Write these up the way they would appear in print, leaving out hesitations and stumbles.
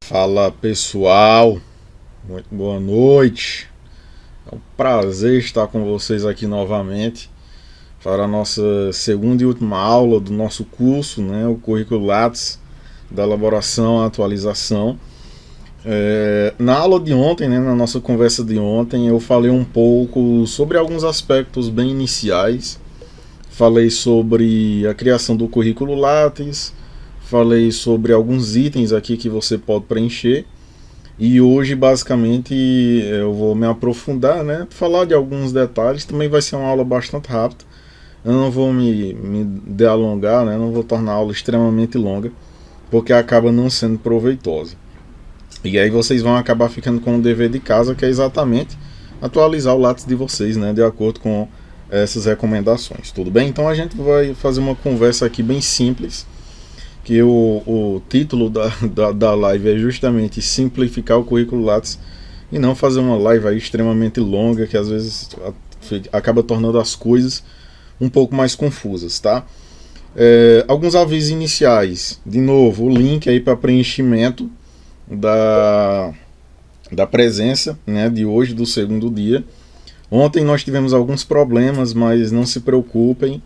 Fala pessoal, muito boa noite. É um prazer estar com vocês aqui novamente para a nossa segunda e última aula do nosso curso, o currículo Lattes, da elaboração à atualização. Na aula de ontem, na nossa conversa de ontem, eu falei um pouco sobre alguns aspectos bem iniciais. Falei sobre a criação do currículo Lattes, falei sobre alguns itens aqui que você pode preencher. E hoje, basicamente, eu vou me aprofundar, falar de alguns detalhes. Também vai ser uma aula bastante rápida. Eu não vou me delongar, não vou tornar a aula extremamente longa, porque acaba não sendo proveitosa. E aí vocês vão acabar ficando com um dever de casa, que é exatamente atualizar o Lattes de vocês, de acordo com essas recomendações. Tudo bem? Então a gente vai fazer uma conversa aqui bem simples, que o título da live é justamente simplificar o currículo Lattes e não fazer uma live aí extremamente longa, que às vezes acaba tornando as coisas um pouco mais confusas, tá? Alguns avisos iniciais. De novo, o link aí para preenchimento da presença, de hoje, do segundo dia. Ontem nós tivemos alguns problemas, mas não se preocupem.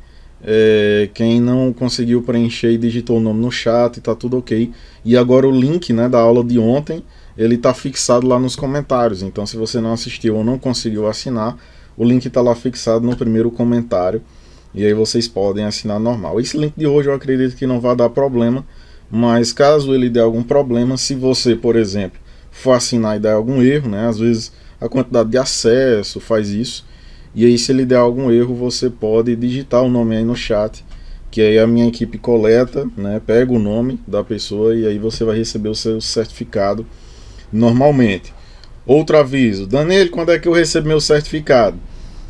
Quem não conseguiu preencher e digitou o nome no chat, está tudo ok. E agora o link da aula de ontem, ele está fixado lá nos comentários. Então se você não assistiu ou não conseguiu assinar, o link está lá fixado no primeiro comentário. E aí vocês podem assinar normal. Esse link de hoje eu acredito que não vai dar problema, mas caso ele dê algum problema, se você, por exemplo, for assinar e der algum erro, às vezes a quantidade de acesso faz isso. E aí se ele der algum erro, você pode digitar o nome aí no chat, que aí a minha equipe coleta, pega o nome da pessoa e aí você vai receber o seu certificado normalmente. Outro aviso: Danilo, quando é que eu recebo meu certificado?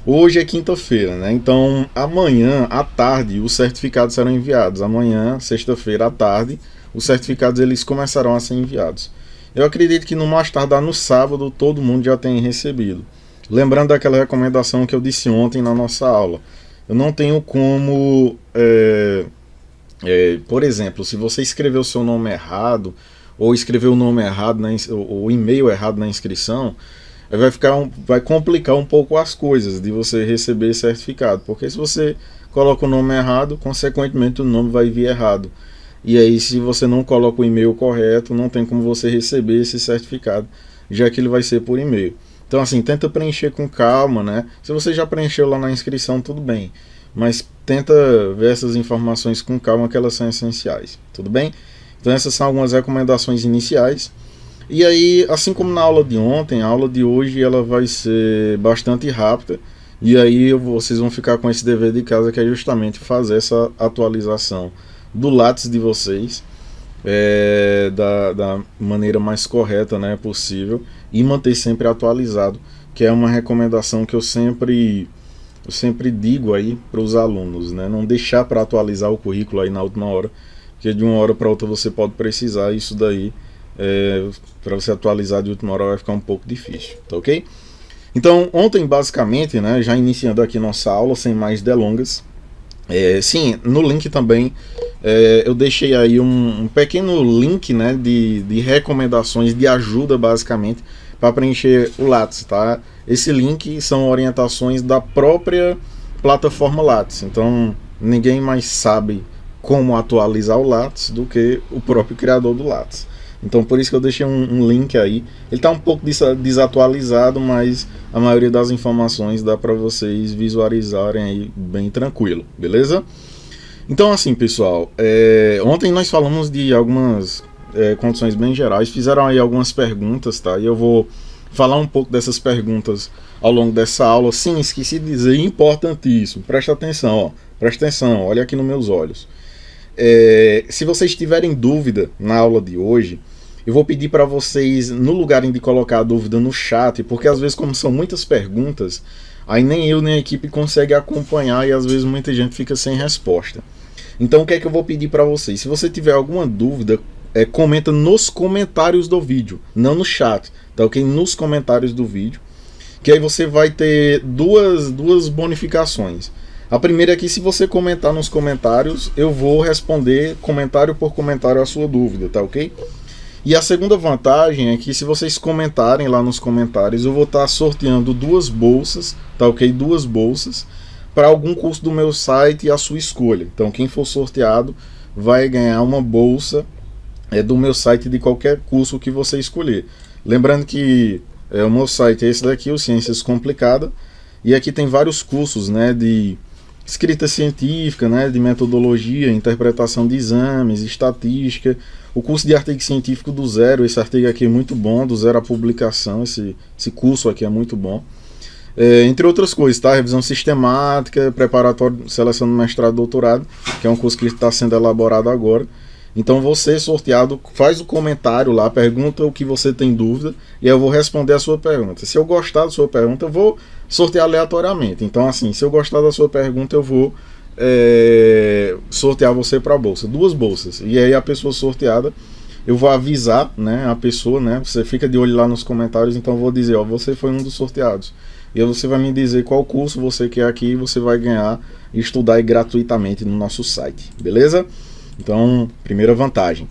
Hoje é quinta-feira, então amanhã à tarde os certificados serão enviados. Amanhã, sexta-feira à tarde, os certificados eles começarão a ser enviados. Eu acredito que no mais tardar no sábado todo mundo já tenha recebido. Lembrando daquela recomendação que eu disse ontem na nossa aula, eu não tenho como, por exemplo, se você escreveu o seu nome errado, ou escreveu o nome errado, o e-mail errado na inscrição, vai complicar um pouco as coisas de você receber esse certificado, porque se você coloca o nome errado, consequentemente o nome vai vir errado. E aí se você não coloca o e-mail correto, não tem como você receber esse certificado, já que ele vai ser por e-mail. Então assim, tenta preencher com calma, Se você já preencheu lá na inscrição, tudo bem. Mas tenta ver essas informações com calma, que elas são essenciais. Tudo bem? Então essas são algumas recomendações iniciais. E aí, assim como na aula de ontem, a aula de hoje ela vai ser bastante rápida. E aí vocês vão ficar com esse dever de casa, que é justamente fazer essa atualização do Lattes de vocês. Da maneira mais correta possível, e manter sempre atualizado, que é uma recomendação que eu sempre digo aí para os alunos, não deixar para atualizar o currículo aí na última hora, porque de uma hora para outra você pode precisar. Isso daí para você atualizar de última hora vai ficar um pouco difícil, tá ok? Então ontem basicamente, já iniciando aqui nossa aula sem mais delongas, sim, no link também eu deixei aí um pequeno link de recomendações de ajuda basicamente para preencher o Lattes, tá? Esse link são orientações da própria plataforma Lattes, então ninguém mais sabe como atualizar o Lattes do que o próprio criador do Lattes. Então por isso que eu deixei um link aí. Ele está um pouco desatualizado, mas a maioria das informações dá para vocês visualizarem aí bem tranquilo, beleza? Então assim, pessoal, ontem nós falamos de algumas condições bem gerais. Fizeram aí algumas perguntas, tá? E eu vou falar um pouco dessas perguntas ao longo dessa aula. Sim, esqueci de dizer, importantíssimo, presta atenção, olha aqui nos meus olhos. Se vocês tiverem dúvida na aula de hoje, eu vou pedir para vocês, no lugar de colocar a dúvida no chat, porque às vezes, como são muitas perguntas, aí nem eu nem a equipe consegue acompanhar e às vezes muita gente fica sem resposta. Então o que é que eu vou pedir para vocês? Se você tiver alguma dúvida, comenta nos comentários do vídeo, não no chat, tá ok? Nos comentários do vídeo, que aí você vai ter duas bonificações. A primeira é que, se você comentar nos comentários, eu vou responder comentário por comentário a sua dúvida, tá ok? E a segunda vantagem é que se vocês comentarem lá nos comentários, eu vou estar sorteando 2 bolsas, tá ok? 2 bolsas para algum curso do meu site e a sua escolha. Então quem for sorteado vai ganhar uma bolsa do meu site de qualquer curso que você escolher. Lembrando que o meu site é esse daqui, o Ciências Complicada, e aqui tem vários cursos, né, de escrita científica, né, de metodologia, interpretação de exames, estatística, o curso de artigo científico do zero. Esse artigo aqui é muito bom, do zero à publicação, esse curso aqui é muito bom. Entre outras coisas, tá? Revisão sistemática, preparatório, seleção do mestrado e doutorado, que é um curso que está sendo elaborado agora. Então você, sorteado, faz o comentário lá, pergunta o que você tem dúvida e eu vou responder a sua pergunta. Se eu gostar da sua pergunta, eu vou sortear aleatoriamente. Então assim, se eu gostar da sua pergunta, eu vou sortear você para a bolsa, 2 bolsas. E aí a pessoa sorteada, eu vou avisar, né, a pessoa, né, você fica de olho lá nos comentários, então eu vou dizer, ó, você foi um dos sorteados. E aí você vai me dizer qual curso você quer aqui e você vai ganhar e estudar aí gratuitamente no nosso site, beleza? Então, primeira vantagem.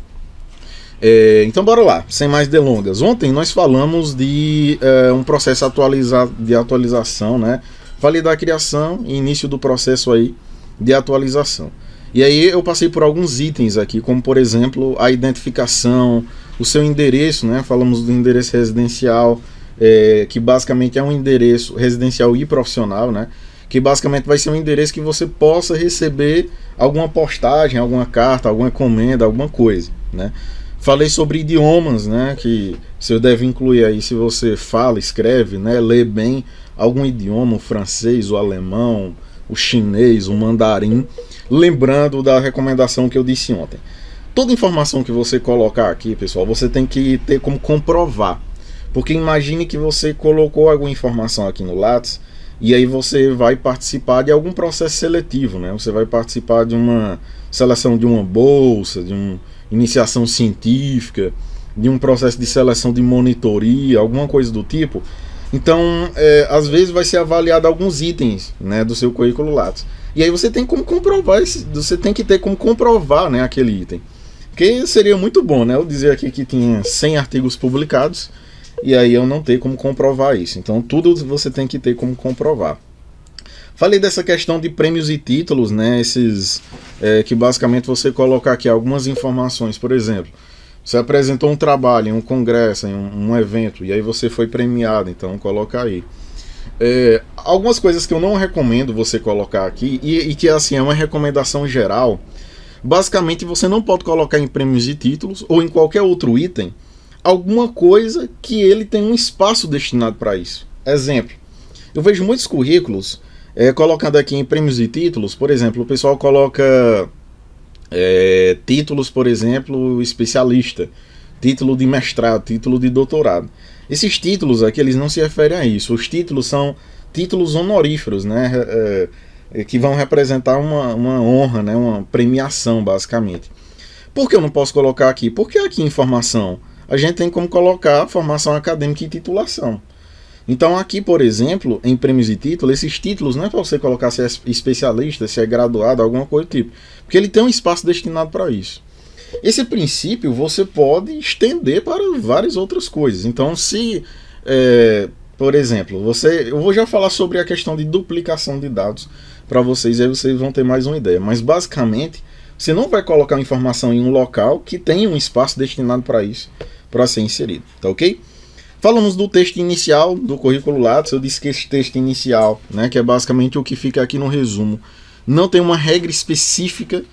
Então bora lá, sem mais delongas. Ontem nós falamos de um processo de atualização, né? Falei da criação e início do processo aí de atualização. E aí eu passei por alguns itens aqui, como por exemplo a identificação, o seu endereço, né? Falamos do endereço residencial, que basicamente é um endereço residencial e profissional, né? Que basicamente vai ser um endereço que você possa receber alguma postagem, alguma carta, alguma encomenda, alguma coisa, né? Falei sobre idiomas, né? Que você deve incluir aí, se você fala, escreve, né? Lê bem algum idioma, o francês, o alemão, o chinês, o mandarim. Lembrando da recomendação que eu disse ontem. Toda informação que você colocar aqui, pessoal, você tem que ter como comprovar. Porque imagine que você colocou alguma informação aqui no Lattes e aí você vai participar de algum processo seletivo, né? Você vai participar de uma seleção de uma bolsa, de uma iniciação científica, de um processo de seleção de monitoria, alguma coisa do tipo. Então, às vezes vai ser avaliado alguns itens, né, do seu currículo Lattes. E aí você tem como comprovar, você tem que ter como comprovar, né, aquele item. Porque seria muito bom, né, eu dizer aqui que tinha 100 artigos publicados e aí eu não ter como comprovar isso. Então tudo você tem que ter como comprovar. Falei dessa questão de prêmios e títulos, né, esses que basicamente você coloca aqui algumas informações. Por exemplo, você apresentou um trabalho em um congresso, em um evento, e aí você foi premiado, então coloca aí. Algumas coisas que eu não recomendo você colocar aqui, e que assim é uma recomendação geral. Basicamente você não pode colocar em prêmios e títulos ou em qualquer outro item alguma coisa que ele tem um espaço destinado para isso. Exemplo, eu vejo muitos currículos colocando aqui em prêmios e títulos. Por exemplo, o pessoal coloca títulos, por exemplo, especialista, título de mestrado, título de doutorado. Esses títulos aqui, eles não se referem a isso. Os títulos são títulos honoríferos, né, que vão representar uma honra, né, uma premiação, basicamente. Por que eu não posso colocar aqui? Porque aqui em formação a gente tem como colocar formação acadêmica e titulação. Então aqui, por exemplo, em prêmios e títulos, esses títulos não é para você colocar se é especialista, se é graduado, alguma coisa do tipo. Porque ele tem um espaço destinado para isso. Esse princípio você pode estender para várias outras coisas. Então se, por exemplo, eu vou já falar sobre a questão de duplicação de dados para vocês, aí vocês vão ter mais uma ideia. Mas basicamente, você não vai colocar uma informação em um local que tem um espaço destinado para isso, para ser inserido, tá ok? Falamos do texto inicial do currículo Lattes. Eu disse que esse texto inicial, né, que é basicamente o que fica aqui no resumo, não tem uma regra específica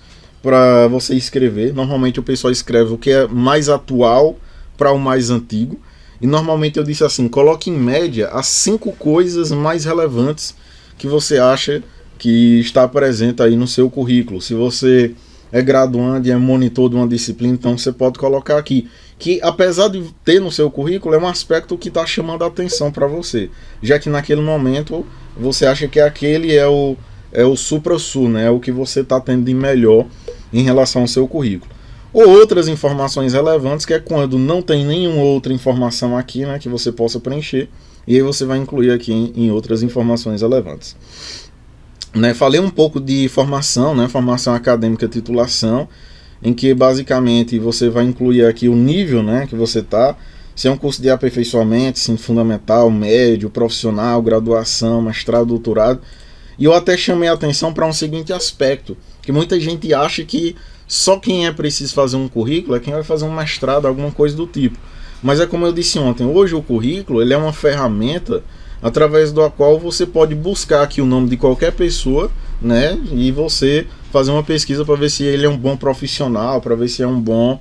para você escrever. Normalmente o pessoal escreve o que é mais atual para o mais antigo. E normalmente eu disse assim, coloque em média as 5 coisas mais relevantes que você acha que está presente aí no seu currículo. Se você é graduando e é monitor de uma disciplina, então você pode colocar aqui, que apesar de ter no seu currículo, é um aspecto que está chamando a atenção para você, já que naquele momento você acha que aquele é o supra-sumo, né? É o que você está tendo de melhor em relação ao seu currículo. Ou outras informações relevantes, que é quando não tem nenhuma outra informação aqui, né, que você possa preencher, e aí você vai incluir aqui em outras informações relevantes. Né, falei um pouco de formação, né, formação acadêmica, titulação. em que basicamente você vai incluir aqui o nível, né, que você está, se é um curso de aperfeiçoamento, ensino fundamental, médio, profissional, graduação, mestrado, doutorado. E eu até chamei a atenção para um seguinte aspecto, que muita gente acha que só quem é preciso fazer um currículo é quem vai fazer um mestrado, alguma coisa do tipo. Mas é como eu disse ontem, hoje o currículo ele é uma ferramenta através da qual você pode buscar aqui o nome de qualquer pessoa, né, e você fazer uma pesquisa para ver se ele é um bom profissional, para ver se é um bom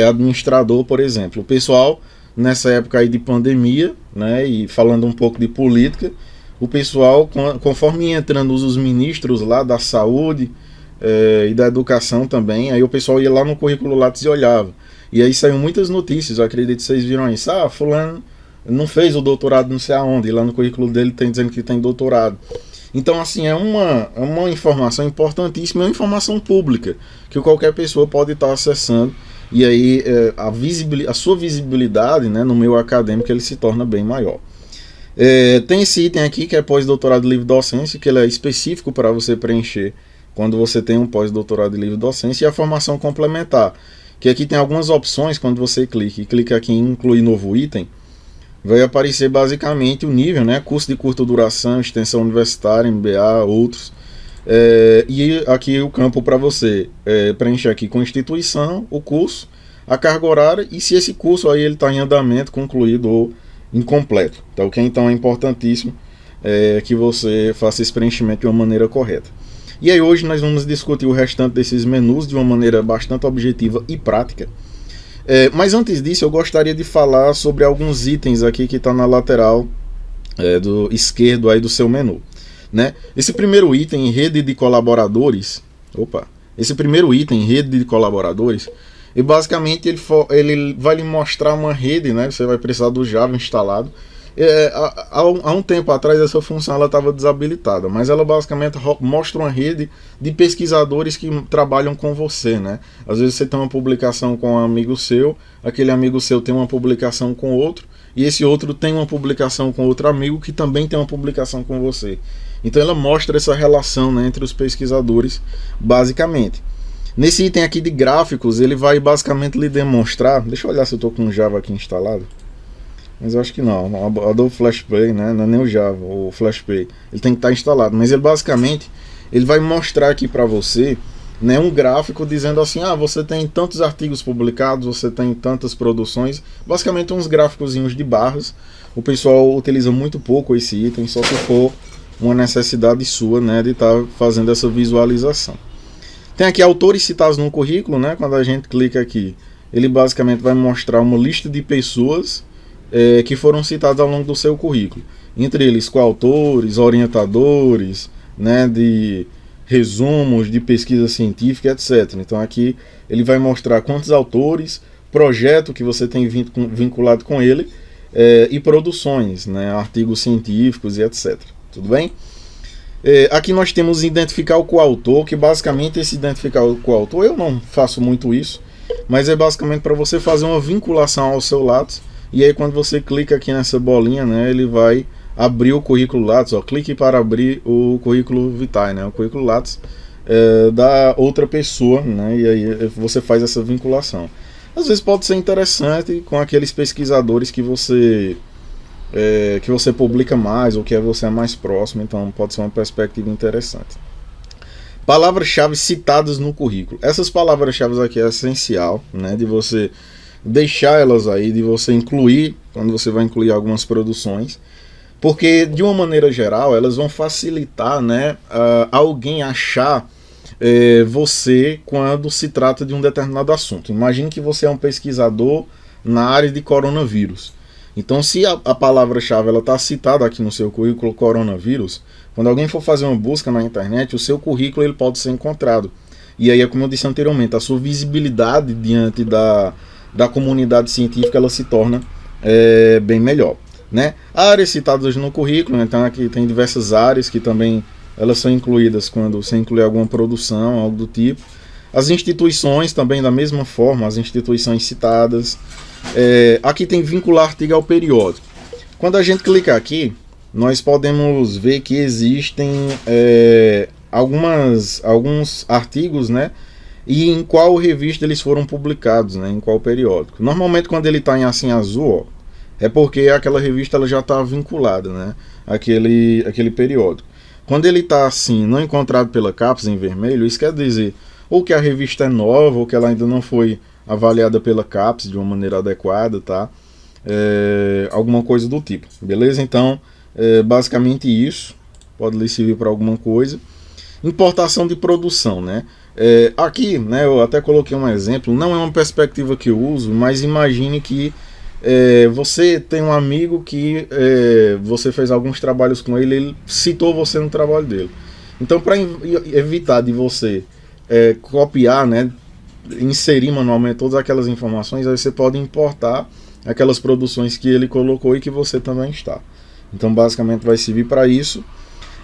administrador, por exemplo. O pessoal, nessa época aí de pandemia, né, e falando um pouco de política, o pessoal, conforme ia entrando os ministros lá da saúde e da educação também, aí o pessoal ia lá no currículo Lattes e olhava. E aí saíram muitas notícias, eu acredito que vocês viram isso. Ah, fulano não fez o doutorado não sei aonde, e lá no currículo dele tem dizendo que tem doutorado. Então, assim, é uma informação importantíssima, é uma informação pública, que qualquer pessoa pode estar acessando, e aí a sua visibilidade, né, no meio acadêmico ele se torna bem maior. Tem esse item aqui que é pós-doutorado livre docência, que ele é específico para você preencher quando você tem um pós-doutorado livre docência, e a formação complementar, que aqui tem algumas opções. Quando você clica aqui em incluir novo item, vai aparecer basicamente o nível, né? Curso de curta duração, extensão universitária, MBA, outros. E aqui o campo para você preencher aqui com instituição, o curso, a carga horária e se esse curso aí ele está em andamento, concluído ou incompleto. Então, então é importantíssimo que você faça esse preenchimento de uma maneira correta. E aí hoje nós vamos discutir o restante desses menus de uma maneira bastante objetiva e prática. Mas antes disso eu gostaria de falar sobre alguns itens aqui que está na lateral do esquerdo aí do seu menu, né? Esse primeiro item, rede de colaboradores, e basicamente ele vai lhe mostrar uma rede, né? Você vai precisar do Java instalado. Há um tempo atrás essa função estava desabilitada, mas ela basicamente mostra uma rede de pesquisadores que trabalham com você, né? Às vezes você tem uma publicação com um amigo seu, aquele amigo seu tem uma publicação com outro, e esse outro tem uma publicação com outro amigo que também tem uma publicação com você. Então ela mostra essa relação, né, entre os pesquisadores, basicamente. Nesse item aqui de gráficos, ele vai basicamente lhe demonstrar, deixa eu olhar se eu estou com o Java aqui instalado, mas eu acho que não, a do FlashPay, né, não é nem o Java, o FlashPay, ele tem que estar instalado, mas ele basicamente, ele vai mostrar aqui para você, né, um gráfico dizendo assim, você tem tantos artigos publicados, você tem tantas produções, basicamente uns gráficozinhos de barras. O pessoal utiliza muito pouco esse item, só se for uma necessidade sua, né, de estar fazendo essa visualização. Tem aqui autores citados no currículo, né, quando a gente clica aqui, ele basicamente vai mostrar uma lista de pessoas que foram citados ao longo do seu currículo, entre eles coautores, orientadores, né, de resumos de pesquisa científica, etc. Então aqui ele vai mostrar quantos autores, projeto que você tem vinculado com ele e produções, né, artigos científicos e etc. Tudo bem? Aqui nós temos identificar o coautor, que basicamente esse identificar o coautor, eu não faço muito isso, mas é basicamente para você fazer uma vinculação ao seu Lattes. E aí quando você clica aqui nessa bolinha, né, ele vai abrir o currículo Lattes, clique para abrir o currículo vitae, né, o currículo Lattes da outra pessoa, né, e aí você faz essa vinculação. Às vezes pode ser interessante com aqueles pesquisadores que você publica mais ou que você é mais próximo, então pode ser uma perspectiva interessante. Palavras-chave citadas no currículo. Essas palavras-chave aqui é essencial, né, de você deixar elas aí, de você incluir, quando você vai incluir algumas produções, porque de uma maneira geral elas vão facilitar, né, alguém achar você quando se trata de um determinado assunto. Imagine que você é um pesquisador na área de coronavírus. Então se a palavra-chave está citada aqui no seu currículo coronavírus, quando alguém for fazer uma busca na internet, o seu currículo ele pode ser encontrado. E aí é como eu disse anteriormente, a sua visibilidade diante da comunidade científica ela se torna bem melhor, né? Áreas citadas no currículo, então aqui tem diversas áreas que também elas são incluídas quando você inclui alguma produção, algo do tipo. As instituições também da mesma forma, as instituições citadas. Aqui tem vincular artigo ao periódico. Quando a gente clicar aqui, nós podemos ver que existem alguns artigos, né, e em qual revista eles foram publicados, né, em qual periódico. Normalmente quando ele está em assim azul, ó, é porque aquela revista ela já está vinculada, né, àquele periódico. Quando ele está assim, não encontrado pela CAPES em vermelho, isso quer dizer ou que a revista é nova, ou que ela ainda não foi avaliada pela CAPES de uma maneira adequada, tá? Alguma coisa do tipo, beleza? Então, basicamente isso, pode lhe servir para alguma coisa. Importação de produção, né? Aqui, né, eu até coloquei um exemplo, não é uma perspectiva que eu uso, mas imagine que você tem um amigo que você fez alguns trabalhos com ele, ele citou você no trabalho dele. Então, para evitar de você copiar, né, inserir manualmente todas aquelas informações, aí você pode importar aquelas produções que ele colocou e que você também está. Então, basicamente, vai servir para isso.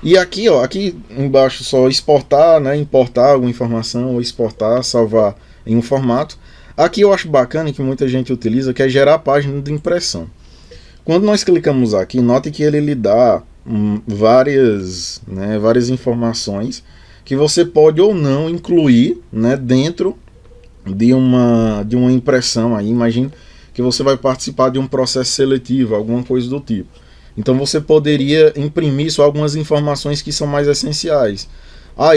E aqui, ó, aqui embaixo só exportar, né, importar alguma informação, ou exportar, salvar em um formato. Aqui eu acho bacana que muita gente utiliza, que é gerar a página de impressão. Quando nós clicamos aqui, note que ele lhe dá várias informações que você pode ou não incluir, né, dentro de uma impressão. Aí, imagine que você vai participar de um processo seletivo, alguma coisa do tipo. Então você poderia imprimir só algumas informações que são mais essenciais.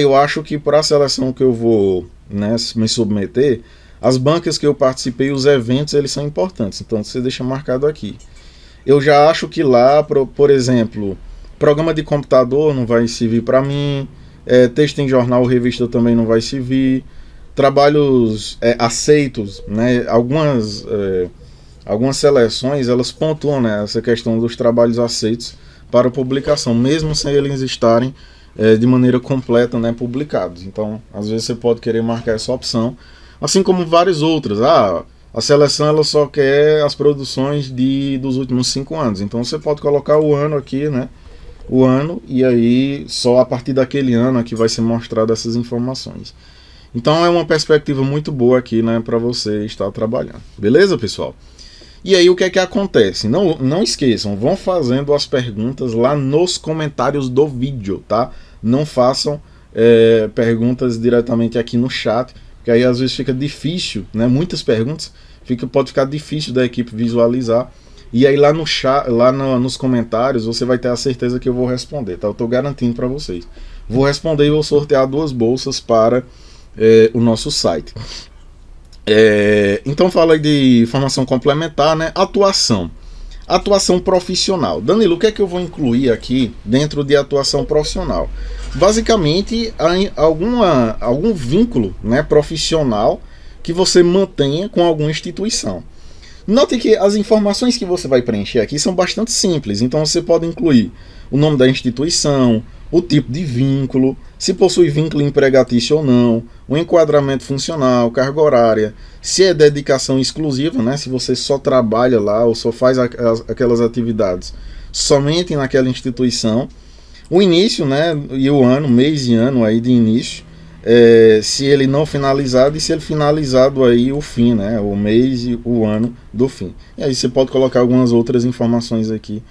Eu acho que para a seleção que eu vou, né, me submeter, as bancas que eu participei, os eventos, eles são importantes. Então você deixa marcado aqui. Eu já acho que lá, por exemplo, programa de computador não vai servir para mim, texto em jornal ou revista também não vai servir, trabalhos aceitos, né, algumas seleções elas pontuam, né, essa questão dos trabalhos aceitos para publicação, mesmo sem eles estarem de maneira completa, né, publicados. Então, às vezes você pode querer marcar essa opção, assim como várias outras. A seleção ela só quer as produções dos últimos 5 anos, então você pode colocar o ano aqui, né, o ano, e aí só a partir daquele ano aqui vai ser mostrado essas informações. Então é uma perspectiva muito boa aqui, né, para você estar trabalhando. Beleza, pessoal? E aí o que é que acontece? Não esqueçam, vão fazendo as perguntas lá nos comentários do vídeo, tá? Não façam perguntas diretamente aqui no chat, porque aí às vezes fica difícil, né? Muitas perguntas, pode ficar difícil da equipe visualizar. E aí lá no chat, nos comentários, você vai ter a certeza que eu vou responder, tá? Eu estou garantindo para vocês. Vou responder e vou sortear 2 bolsas para o nosso site. Então fala aí de formação complementar, né? Atuação profissional. Danilo, o que é que eu vou incluir aqui dentro de atuação profissional? Basicamente, algum vínculo, né, profissional que você mantenha com alguma instituição. Note que as informações que você vai preencher aqui são bastante simples, então você pode incluir o nome da instituição, o tipo de vínculo, se possui vínculo empregatício ou não, o enquadramento funcional, carga horária, se é dedicação exclusiva, né, se você só trabalha lá ou só faz aquelas atividades somente naquela instituição, o início, né, e o ano, mês e ano aí de início, se ele não finalizado e se ele finalizado aí o fim, né, o mês e o ano do fim. E aí você pode colocar algumas outras informações aqui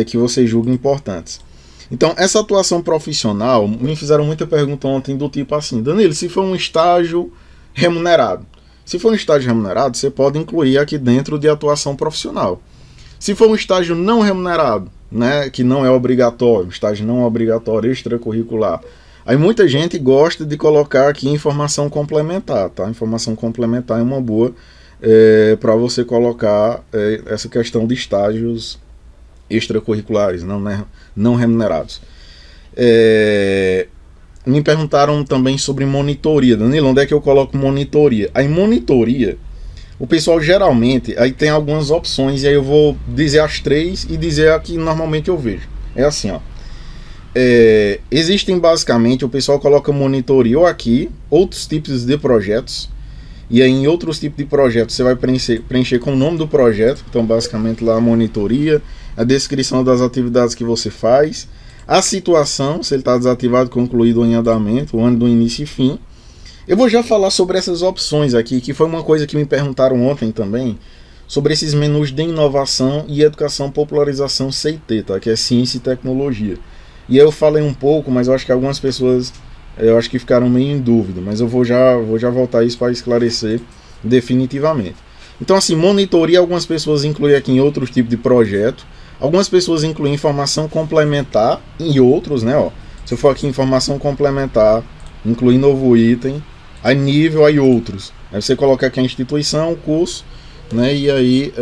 que você julga importantes. Então, essa atuação profissional, me fizeram muita pergunta ontem do tipo assim, Danilo, se for um estágio remunerado. Se for um estágio remunerado, você pode incluir aqui dentro de atuação profissional. Se for um estágio não remunerado, né, que não é obrigatório, um estágio não obrigatório, extracurricular, aí muita gente gosta de colocar aqui informação complementar, tá? Informação complementar é uma boa para você colocar essa questão de estágios extracurriculares, não remunerados. Me perguntaram também sobre monitoria. Danilo, onde é que eu coloco monitoria? Aí monitoria, o pessoal geralmente, aí tem algumas opções, e aí eu vou dizer as 3 e dizer a que normalmente eu vejo. É assim, ó. Existem basicamente, o pessoal coloca monitoria ou aqui, outros tipos de projetos, e aí em outros tipos de projetos você vai preencher com o nome do projeto, então basicamente lá a monitoria, a descrição das atividades que você faz, a situação, se ele está desativado, concluído ou em andamento, o ano do início e fim. Eu vou já falar sobre essas opções aqui, que foi uma coisa que me perguntaram ontem também, sobre esses menus de inovação e educação, popularização CIT, tá? Que é ciência e tecnologia. E aí eu falei um pouco, mas eu acho que algumas pessoas eu acho que ficaram meio em dúvida, mas eu vou já voltar isso para esclarecer definitivamente. Então, assim, monitoria, algumas pessoas incluem aqui em outros tipos de projeto, algumas pessoas incluem informação complementar em outros, né, ó. Se eu for aqui informação complementar, incluir novo item, aí nível, aí outros. Aí você coloca aqui a instituição, o curso, né, e aí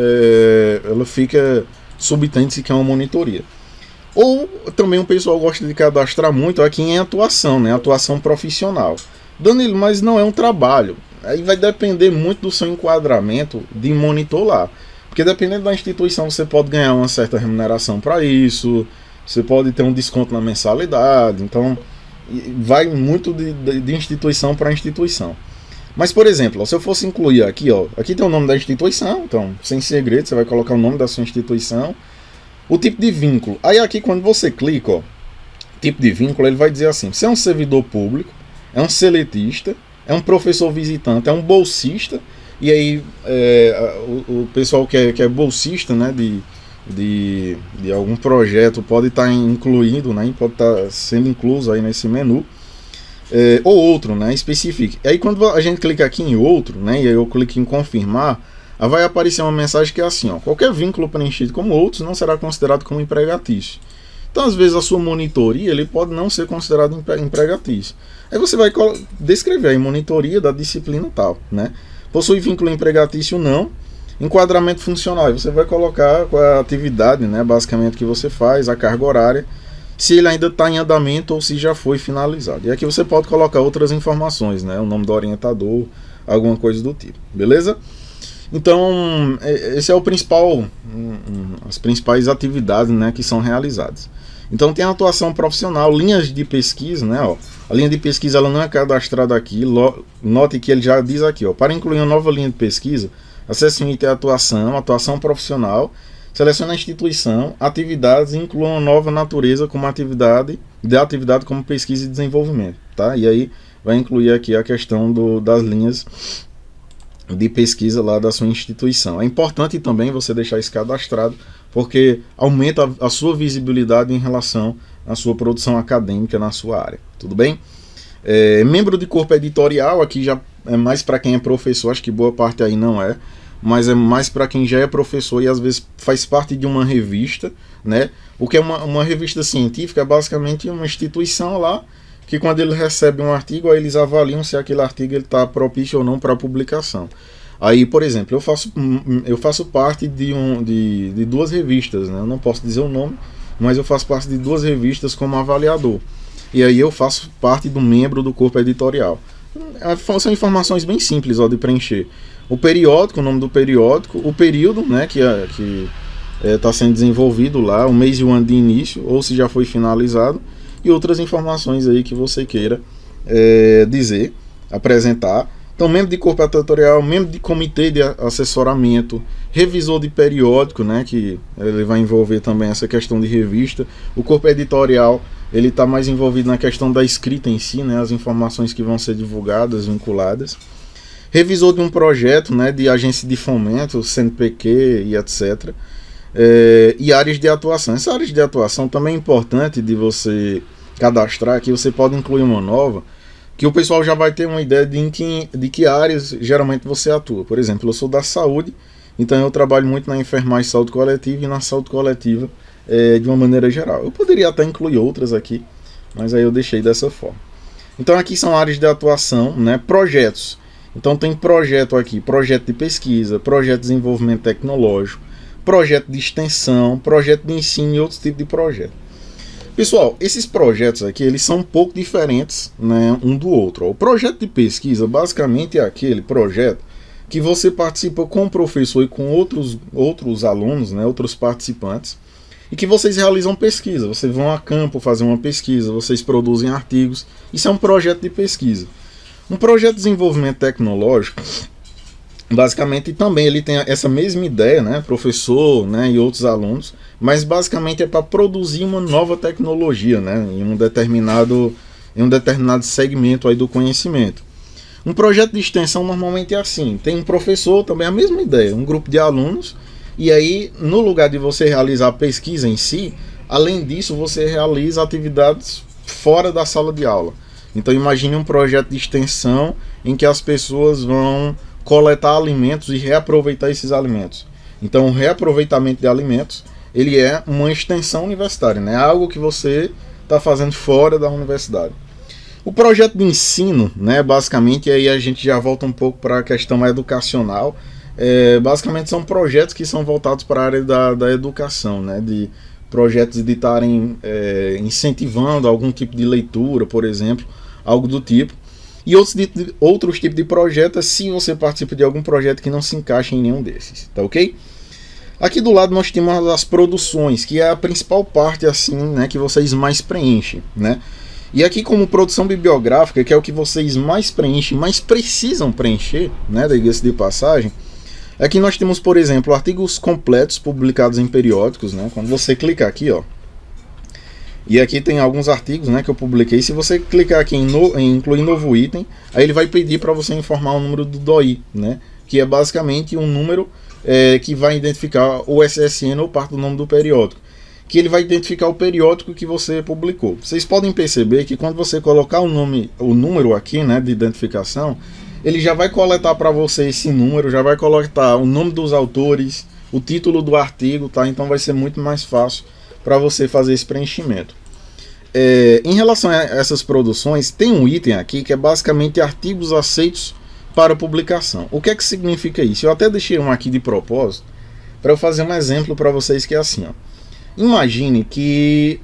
ela fica subtende-se que é uma monitoria. Ou também o pessoal gosta de cadastrar muito aqui em atuação, né, atuação profissional. Danilo, mas não é um trabalho. Aí vai depender muito do seu enquadramento de monitor lá. Porque dependendo da instituição, você pode ganhar uma certa remuneração para isso, você pode ter um desconto na mensalidade, então vai muito de instituição para instituição. Mas, por exemplo, ó, se eu fosse incluir aqui, ó, aqui tem o nome da instituição, então, sem segredo, você vai colocar o nome da sua instituição, o tipo de vínculo. Aí aqui, quando você clica, ó, tipo de vínculo, ele vai dizer assim, você é um servidor público, é um seletista, é um professor visitante, é um bolsista, e aí o pessoal que é bolsista, né, de algum projeto pode estar incluído, né, pode estar sendo incluso aí nesse menu, ou outro, né, especifique. Aí quando a gente clica aqui em outro, né, e aí eu clico em confirmar, aí vai aparecer uma mensagem que é assim, ó, qualquer vínculo preenchido como outros não será considerado como empregatício. Então, às vezes, a sua monitoria ele pode não ser considerado empregatício. Aí você vai descrever aí monitoria da disciplina tal, né? Possui vínculo empregatício não. Enquadramento funcional, você vai colocar qual é a atividade, né, basicamente, que você faz, a carga horária, se ele ainda está em andamento ou se já foi finalizado. E aqui você pode colocar outras informações, né, o nome do orientador, alguma coisa do tipo, beleza? Então, esse é o principal, as principais atividades, né, que são realizadas. Então tem a atuação profissional, linhas de pesquisa, né, ó. A linha de pesquisa ela não é cadastrada aqui, note que ele já diz aqui, ó, para incluir uma nova linha de pesquisa, acesse o item atuação profissional, selecione a instituição, atividades e inclua uma nova natureza como atividade como pesquisa e desenvolvimento, tá? E aí vai incluir aqui a questão das linhas de pesquisa lá da sua instituição. É importante também você deixar isso cadastrado, porque aumenta a sua visibilidade em relação à sua produção acadêmica na sua área, tudo bem? Membro de corpo editorial, aqui já é mais para quem é professor, acho que boa parte aí não é, mas é mais para quem já é professor e às vezes faz parte de uma revista, né? O que é uma revista científica é basicamente uma instituição lá, que quando ele recebe um artigo, aí eles avaliam se aquele artigo está propício ou não para publicação. Aí, por exemplo, eu faço parte de duas revistas, né? Eu não posso dizer o nome, mas eu faço parte de duas revistas como avaliador. E aí eu faço parte do membro do corpo editorial. São informações bem simples, ó, de preencher. O periódico, o nome do periódico, o período, né, que está sendo desenvolvido lá, o mês e o ano de início, ou se já foi finalizado, e outras informações aí que você queira dizer, apresentar. Então, membro de corpo editorial, membro de comitê de assessoramento, revisor de periódico, né, que ele vai envolver também essa questão de revista. O corpo editorial, ele está mais envolvido na questão da escrita em si, né, as informações que vão ser divulgadas, vinculadas. Revisor de um projeto, né, de agência de fomento, CNPq e etc. E áreas de atuação. Essa área de atuação também é importante de você cadastrar, que você pode incluir uma nova, que o pessoal já vai ter uma ideia de que áreas geralmente você atua. Por exemplo, eu sou da saúde, então eu trabalho muito na enfermagem, saúde coletiva e na saúde coletiva de uma maneira geral. Eu poderia até incluir outras aqui, mas aí eu deixei dessa forma. Então aqui são áreas de atuação, né? Projetos. Então tem projeto aqui, projeto de pesquisa, projeto de desenvolvimento tecnológico, projeto de extensão, projeto de ensino e outros tipos de projeto. Pessoal, esses projetos aqui, eles são um pouco diferentes, né, um do outro. O projeto de pesquisa, basicamente, é aquele projeto que você participa com o professor e com outros alunos, né, outros participantes, e que vocês realizam pesquisa. Vocês vão a campo fazer uma pesquisa, vocês produzem artigos. Isso é um projeto de pesquisa. Um projeto de desenvolvimento tecnológico, basicamente também ele tem essa mesma ideia, né, professor, né, e outros alunos, mas basicamente é para produzir uma nova tecnologia, né, em um determinado segmento aí do conhecimento. Um projeto de extensão normalmente é assim, tem um professor, também a mesma ideia, um grupo de alunos, e aí no lugar de você realizar a pesquisa em si, além disso você realiza atividades fora da sala de aula. Então imagine um projeto de extensão em que as pessoas vão coletar alimentos e reaproveitar esses alimentos. Então o reaproveitamento de alimentos, ele é uma extensão universitária, né? Algo que você está fazendo fora da universidade. O projeto de ensino, né, basicamente, aí a gente já volta um pouco para a questão educacional. Basicamente são projetos que são voltados para a área da educação, né, de projetos de estarem incentivando algum tipo de leitura, por exemplo, algo do tipo. E outros tipos de projetos, se você participa de algum projeto que não se encaixa em nenhum desses, tá ok? Aqui do lado nós temos as produções, que é a principal parte assim, né, que vocês mais preenchem, né? E aqui como produção bibliográfica, que é o que vocês mais preenchem, mais precisam preencher, né, diga-se de passagem, aqui nós temos, por exemplo, artigos completos publicados em periódicos, né? Quando você clica aqui, ó, e aqui tem alguns artigos, né, que eu publiquei. Se você clicar aqui em incluir novo item, aí ele vai pedir para você informar o número do DOI, né, que é basicamente um número que vai identificar o SSN ou parte do nome do periódico, que ele vai identificar o periódico que você publicou. Vocês podem perceber que quando você colocar o número aqui, né, de identificação, ele já vai coletar para você esse número, já vai coletar o nome dos autores, o título do artigo, tá? Então vai ser muito mais fácil para você fazer esse preenchimento. Em relação a essas produções, tem um item aqui que é basicamente artigos aceitos para publicação. O que é que significa isso? Eu até deixei um aqui de propósito para eu fazer um exemplo para vocês, que é assim, ó. Imagine que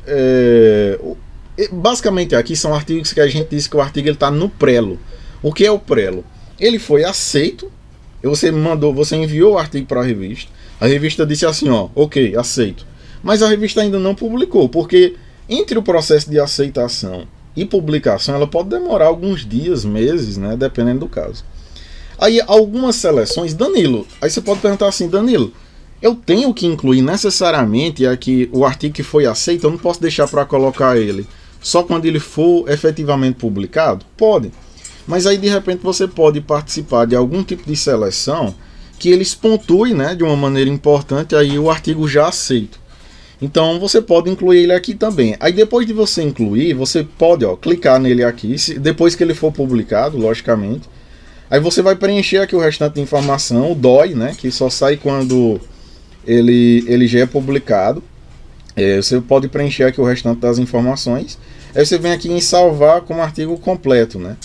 basicamente aqui são artigos que a gente diz que o artigo está no prelo. O que é o prelo? Ele foi aceito, você enviou o artigo para a revista disse assim, ó, ok, aceito. Mas a revista ainda não publicou, porque entre o processo de aceitação e publicação, ela pode demorar alguns dias, meses, né, dependendo do caso. Aí algumas seleções, Danilo, aí você pode perguntar assim, Danilo, eu tenho que incluir necessariamente aqui o artigo que foi aceito, eu não posso deixar para colocar ele só quando ele for efetivamente publicado? Pode, mas aí de repente você pode participar de algum tipo de seleção que eles pontuem, né, de uma maneira importante aí o artigo já aceito. Então você pode incluir ele aqui também. Aí depois de você incluir, você pode, ó, clicar nele aqui, depois que ele for publicado, logicamente. Aí você vai preencher aqui o restante de informação, o DOI, né, que só sai quando ele já é publicado. Você pode preencher aqui o restante das informações. Aí você vem aqui em salvar como artigo completo, né.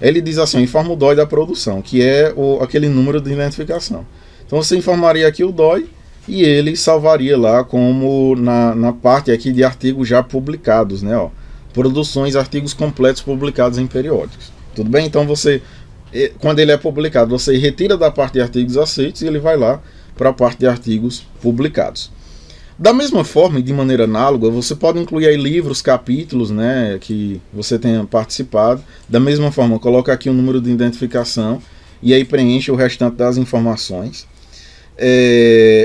Ele diz assim, informa o DOI da produção, que é aquele número de identificação. Então você informaria aqui o DOI, e ele salvaria lá como na parte aqui de artigos já publicados, né, ó, produções, artigos completos publicados em periódicos. Tudo bem? Então você, quando ele é publicado, você retira da parte de artigos aceitos e ele vai lá para a parte de artigos publicados. Da mesma forma e de maneira análoga, você pode incluir aí livros, capítulos, né, que você tenha participado. Da mesma forma, coloca aqui o número de identificação e aí preenche o restante das informações.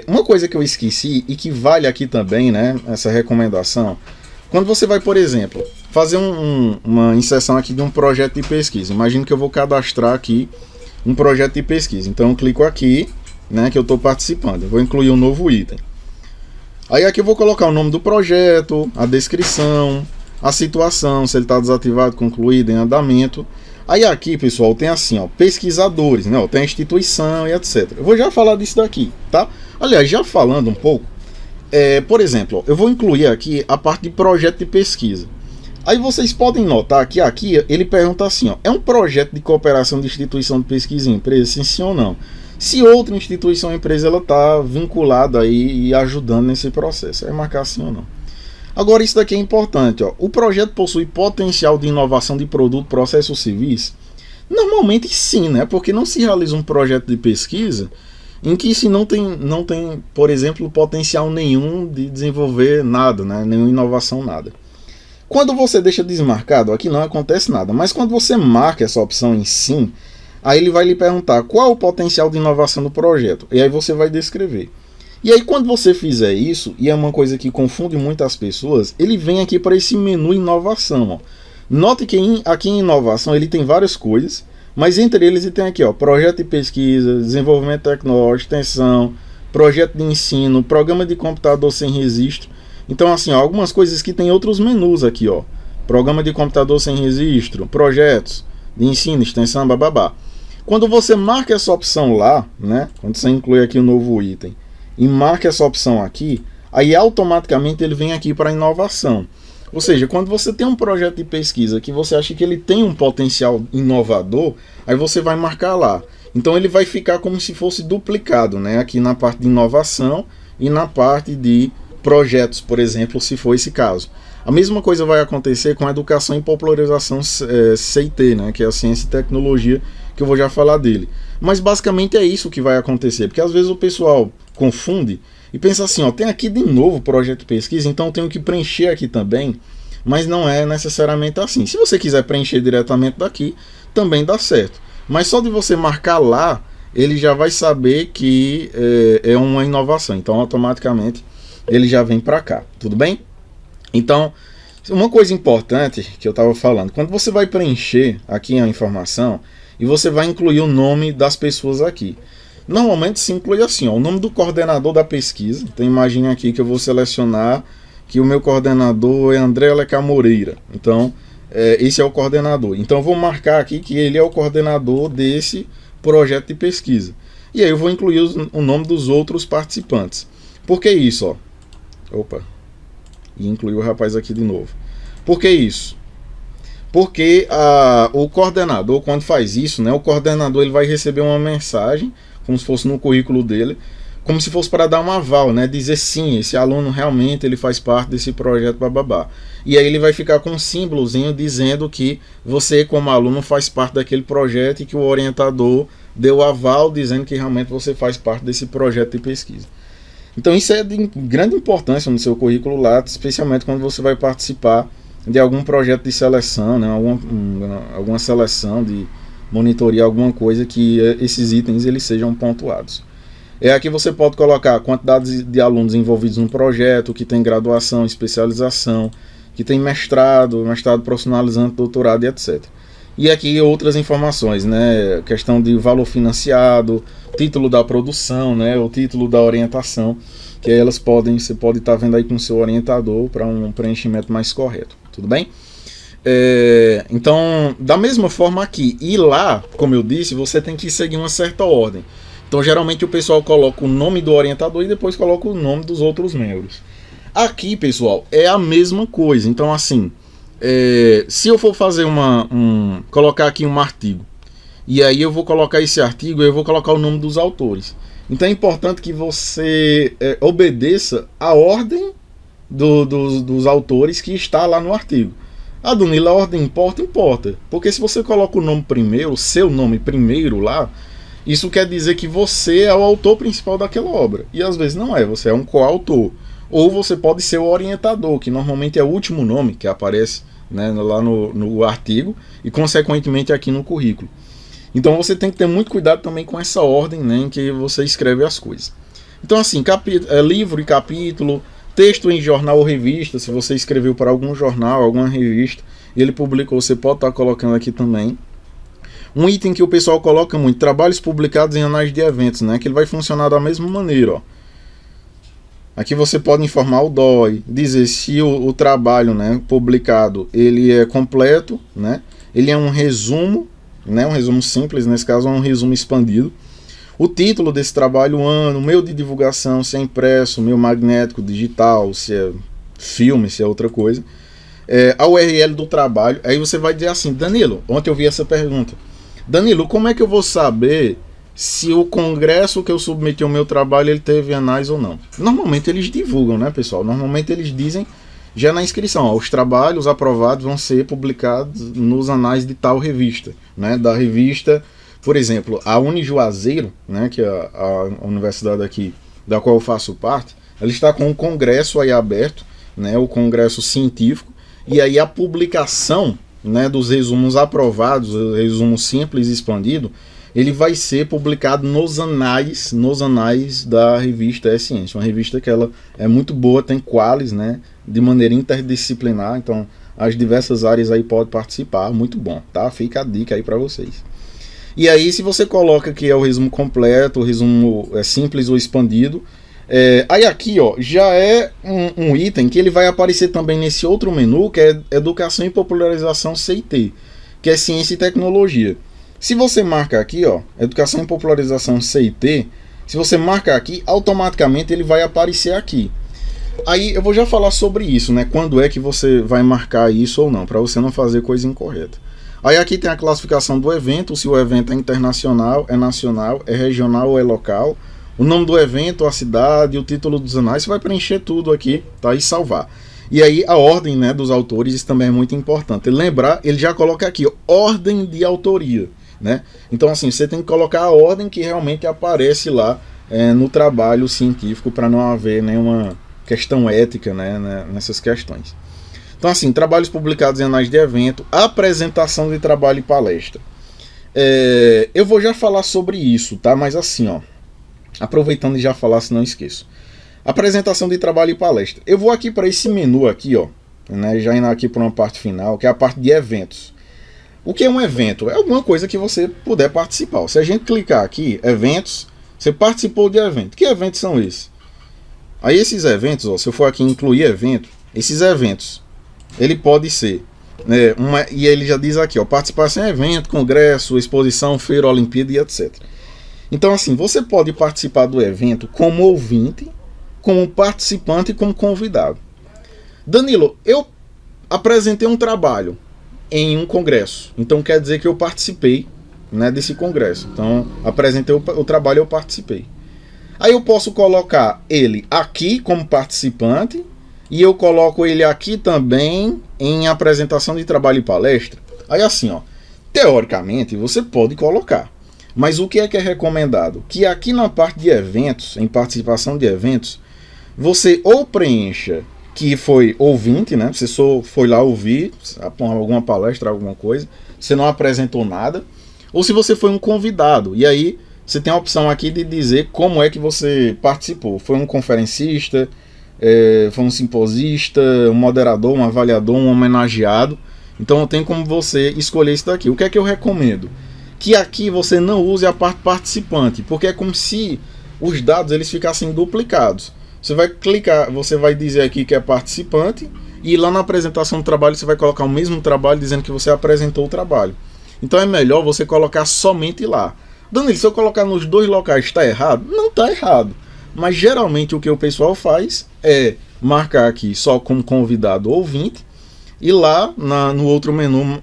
Uma coisa que eu esqueci e que vale aqui também, né, essa recomendação, quando você vai, por exemplo, fazer uma inserção aqui de um projeto de pesquisa, imagino que eu vou cadastrar aqui um projeto de pesquisa, então eu clico aqui, né, que eu estou participando, eu vou incluir um novo item. Aí aqui eu vou colocar o nome do projeto, a descrição, a situação, se ele está desativado, concluído, em andamento. Aí aqui, pessoal, tem assim, ó, pesquisadores, né, ó, tem a instituição e etc. Eu vou já falar disso daqui, tá? Aliás, já falando um pouco, por exemplo, ó, eu vou incluir aqui a parte de projeto de pesquisa. Aí vocês podem notar que aqui ele pergunta assim, ó, é um projeto de cooperação de instituição de pesquisa e empresa, sim ou não? Se outra instituição ou empresa ela está vinculada aí e ajudando nesse processo, é marcar sim ou não. Agora isso daqui é importante, ó. O projeto possui potencial de inovação de produto, processo ou serviço? Normalmente sim, né? Porque não se realiza um projeto de pesquisa em que se não tem, por exemplo, potencial nenhum de desenvolver nada, né? Nenhuma inovação, nada. Quando você deixa desmarcado, aqui não acontece nada, mas quando você marca essa opção em sim, aí ele vai lhe perguntar qual o potencial de inovação do projeto, e aí você vai descrever. E aí quando você fizer isso, e é uma coisa que confunde muitas pessoas, ele vem aqui para esse menu inovação, ó. Note que aqui em inovação ele tem várias coisas, mas entre eles ele tem aqui, ó, projeto de pesquisa, desenvolvimento tecnológico, extensão, projeto de ensino, programa de computador sem registro. Então assim, ó, algumas coisas que tem outros menus aqui, ó. programa de computador sem registro, projetos de ensino, extensão, bababá. Quando você marca essa opção lá, né, quando você inclui aqui o novo item e marca essa opção aqui, aí automaticamente ele vem aqui para inovação. Ou seja, quando você tem um projeto de pesquisa que você acha que ele tem um potencial inovador, aí você vai marcar lá. Então ele vai ficar como se fosse duplicado, né, aqui na parte de inovação e na parte de projetos, por exemplo, se for esse caso. A mesma coisa vai acontecer com a educação e popularização CIT, né, que é a ciência e tecnologia, que eu vou já falar dele. Mas basicamente é isso que vai acontecer, porque às vezes o pessoal confunde e pensa assim, ó, tem aqui de novo projeto de pesquisa, então eu tenho que preencher aqui também, mas não é necessariamente assim. Se você quiser preencher diretamente daqui, também dá certo. Mas só de você marcar lá, ele já vai saber que é uma inovação, então automaticamente ele já vem para cá, tudo bem? Então, uma coisa importante que eu estava falando, quando você vai preencher aqui a informação e você vai incluir o nome das pessoas aqui, normalmente se inclui assim, ó, o nome do coordenador da pesquisa. Então imagine aqui que eu vou selecionar que o meu coordenador é André Alencar Moreira, então esse é o coordenador, então eu vou marcar aqui que ele é o coordenador desse projeto de pesquisa, e aí eu vou incluir o nome dos outros participantes. Por que isso, ó? Opa, e incluir o rapaz aqui de novo. Por que isso? Porque o coordenador, quando faz isso, né, o coordenador ele vai receber uma mensagem, como se fosse no currículo dele, como se fosse para dar um aval, né, dizer sim, esse aluno realmente ele faz parte desse projeto, bababá. E aí ele vai ficar com um símbolozinho dizendo que você, como aluno, faz parte daquele projeto e que o orientador deu aval dizendo que realmente você faz parte desse projeto de pesquisa. Então isso é de grande importância no seu currículo lá, especialmente quando você vai participar de algum projeto de seleção, né, alguma seleção de monitoria, alguma coisa que esses itens eles sejam pontuados. Aqui você pode colocar a quantidade de alunos envolvidos no projeto, que tem graduação, especialização, que tem mestrado profissionalizante, doutorado e etc. E aqui outras informações, né, questão de valor financiado, título da produção, né, o título da orientação, que elas você pode estar vendo aí com o seu orientador para um preenchimento mais correto, tudo bem? Então, da mesma forma aqui, e lá, como eu disse, você tem que seguir uma certa ordem. Então, geralmente o pessoal coloca o nome do orientador e depois coloca o nome dos outros membros. Aqui, pessoal, é a mesma coisa. Então, assim, se eu for fazer colocar aqui um artigo, e aí eu vou colocar esse artigo, eu vou colocar o nome dos autores. Então é importante que você obedeça a ordem dos autores que está lá no artigo. Ah, Danilo, a ordem importa? Importa. Porque se você coloca o nome primeiro, o seu nome primeiro lá, isso quer dizer que você é o autor principal daquela obra. E às vezes não é, você é um coautor. Ou você pode ser o orientador, que normalmente é o último nome que aparece, né, lá no artigo e consequentemente aqui no currículo. Então você tem que ter muito cuidado também com essa ordem, né, em que você escreve as coisas. Então assim, livro e capítulo, texto em jornal ou revista, se você escreveu para algum jornal, alguma revista, e ele publicou, você pode estar colocando aqui também. Um item que o pessoal coloca muito, trabalhos publicados em anais de eventos, né, que ele vai funcionar da mesma maneira, ó. Aqui você pode informar o DOI, dizer se o trabalho, né, publicado ele é completo, né, ele é um resumo, né, um resumo simples, nesse caso é um resumo expandido. O título desse trabalho, o ano, meio de divulgação, se é impresso, meio magnético, digital, se é filme, se é outra coisa. A URL do trabalho, aí você vai dizer assim, Danilo, ontem eu vi essa pergunta, Danilo, como é que eu vou saber se o congresso que eu submeti ao meu trabalho ele teve anais ou não? Normalmente eles divulgam, né, pessoal? Normalmente eles dizem já na inscrição, ó, os trabalhos aprovados vão ser publicados nos anais de tal revista, né, da revista, por exemplo, a Unijuazeiro, né, que é a universidade aqui da qual eu faço parte, ela está com um congresso aí aberto, né, o congresso científico, e aí a publicação, né, dos resumos aprovados, o resumo simples e expandido, ele vai ser publicado nos anais da revista E-Ciência, uma revista que ela é muito boa, tem qualis, né, de maneira interdisciplinar, então as diversas áreas aí podem participar, muito bom, tá? Fica a dica aí para vocês. E aí se você coloca que é o resumo completo, o resumo simples ou expandido, Aí aqui, ó, já é um item que ele vai aparecer também nesse outro menu, que é Educação e Popularização CIT, que é Ciência e Tecnologia. Se você marca aqui, ó, Educação e Popularização CIT, se você marcar aqui, automaticamente ele vai aparecer aqui. Aí eu vou já falar sobre isso, né? Quando é que você vai marcar isso ou não, para você não fazer coisa incorreta. Aí aqui tem a classificação do evento, se o evento é internacional, é nacional, é regional ou é local. O nome do evento, a cidade, o título dos anais, você vai preencher tudo aqui, tá? E salvar. E aí a ordem, né, dos autores, isso também é muito importante. Lembrar, ele já coloca aqui, ó, ordem de autoria, né? Então assim, você tem que colocar a ordem que realmente aparece lá no trabalho científico, para não haver nenhuma questão ética, né, nessas questões. Então assim, trabalhos publicados em anais de evento, apresentação de trabalho e palestra. Eu vou já falar sobre isso, tá? Mas assim, ó, aproveitando e já falar, se não esqueço. Apresentação de trabalho e palestra. Eu vou aqui para esse menu aqui, ó, né, já indo aqui para uma parte final, que é a parte de eventos. O que é um evento? É alguma coisa que você puder participar. Se a gente clicar aqui, eventos, você participou de evento. Que eventos são esses? Aí esses eventos, ó, se eu for aqui incluir evento, esses eventos, ele pode ser, né, e ele já diz aqui, ó, participação em evento, congresso, exposição, feira, Olimpíada e etc. Então assim, você pode participar do evento como ouvinte, como participante e como convidado. Danilo, eu apresentei um trabalho em um congresso, então quer dizer que eu participei, né, desse congresso. Então apresentei o trabalho, eu participei. Aí eu posso colocar ele aqui como participante e eu coloco ele aqui também em apresentação de trabalho e palestra. Aí assim, ó, teoricamente você pode colocar. Mas o que é recomendado? Que aqui na parte de eventos, em participação de eventos, você ou preencha que foi ouvinte, né? Você só foi lá ouvir alguma palestra, alguma coisa, você não apresentou nada, ou se você foi um convidado, e aí você tem a opção aqui de dizer como é que você participou. Foi um conferencista, foi um simposista, um moderador, um avaliador, um homenageado. Então tem como você escolher isso daqui. O que é que eu recomendo? Que aqui você não use a parte participante, porque é como se os dados eles ficassem duplicados. Você vai clicar, você vai dizer aqui que é participante, e lá na apresentação do trabalho você vai colocar o mesmo trabalho dizendo que você apresentou o trabalho. Então é melhor você colocar somente lá. Danilo, se eu colocar nos dois locais, está errado? Não está errado. Mas geralmente o que o pessoal faz é marcar aqui só como convidado ou ouvinte, e lá no outro menu,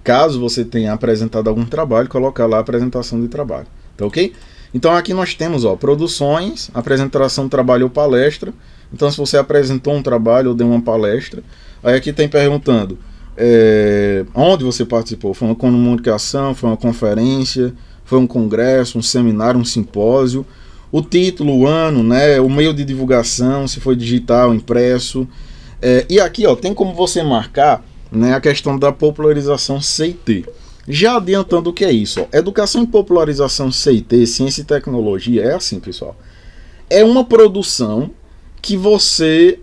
caso você tenha apresentado algum trabalho, colocar lá a apresentação de trabalho. Tá ok? Então aqui nós temos, ó, produções, apresentação de trabalho ou palestra. Então se você apresentou um trabalho ou deu uma palestra, aí aqui tem perguntando onde você participou. Foi uma comunicação, foi uma conferência, foi um congresso, um seminário, um simpósio. O título, o ano, né, o meio de divulgação, se foi digital, impresso. E aqui, ó, tem como você marcar, né, a questão da popularização CIT. Já adiantando o que é isso, ó, Educação e Popularização CIT, Ciência e Tecnologia, é assim, pessoal. É uma produção que você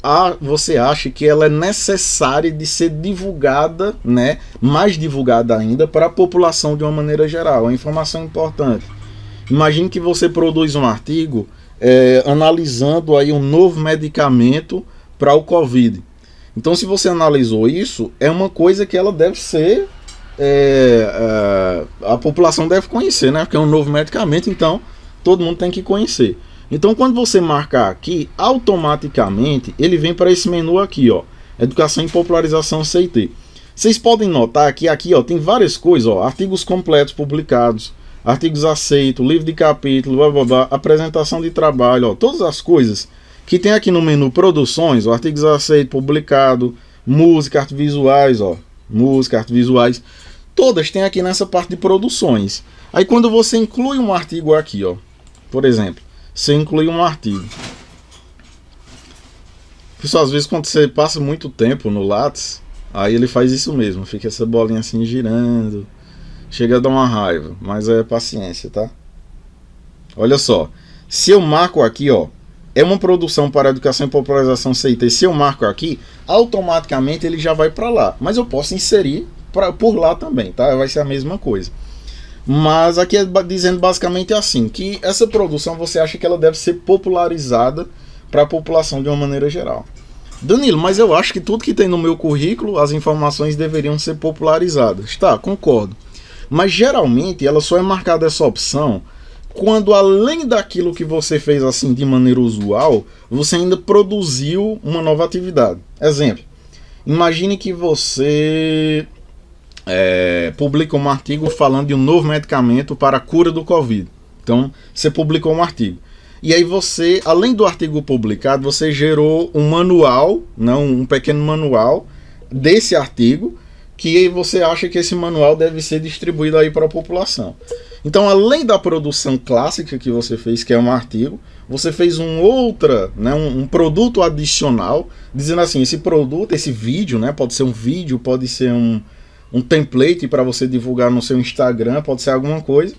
acha que ela é necessária de ser divulgada, né, mais divulgada ainda para a população de uma maneira geral. É uma informação importante. Imagine que você produz um artigo analisando aí um novo medicamento para o Covid. Então, se você analisou isso, é uma coisa que ela deve ser, a população deve conhecer, né? Porque é um novo medicamento, então todo mundo tem que conhecer. Então, quando você marcar aqui, automaticamente ele vem para esse menu aqui, ó, Educação e Popularização CIT. Vocês podem notar que aqui, ó, tem várias coisas, ó, artigos completos publicados, artigos aceitos, livro de capítulo, blá, blá, blá, apresentação de trabalho, ó, todas as coisas que tem aqui no menu produções, ó, artigos aceitos, publicado, música, artes visuais, ó, música, artes visuais, todas tem aqui nessa parte de produções. Aí quando você inclui um artigo aqui, ó, por exemplo, você inclui um artigo. Pessoal, às vezes quando você passa muito tempo no Lattes, aí ele faz isso mesmo, fica essa bolinha assim girando, chega a dar uma raiva, mas é paciência, tá? Olha só, se eu marco aqui, ó, é uma produção para Educação e Popularização CIT, se eu marco aqui, automaticamente ele já vai para lá, mas eu posso inserir por lá também, tá? Vai ser a mesma coisa. Mas aqui é dizendo basicamente assim, que essa produção você acha que ela deve ser popularizada para a população de uma maneira geral. Danilo, mas eu acho que tudo que tem no meu currículo, as informações deveriam ser popularizadas. Tá, concordo. Mas geralmente ela só é marcada essa opção quando, além daquilo que você fez assim de maneira usual, você ainda produziu uma nova atividade. Exemplo, imagine que você publica um artigo falando de um novo medicamento para a cura do Covid. Então, você publicou um artigo. E aí você, além do artigo publicado, você gerou um manual, não, um pequeno manual desse artigo, que você acha que esse manual deve ser distribuído aí para a população. Então, além da produção clássica que você fez, que é um artigo, você fez um produto adicional, dizendo assim, esse produto, esse vídeo, né, pode ser um vídeo, pode ser um template para você divulgar no seu Instagram, pode ser alguma coisa.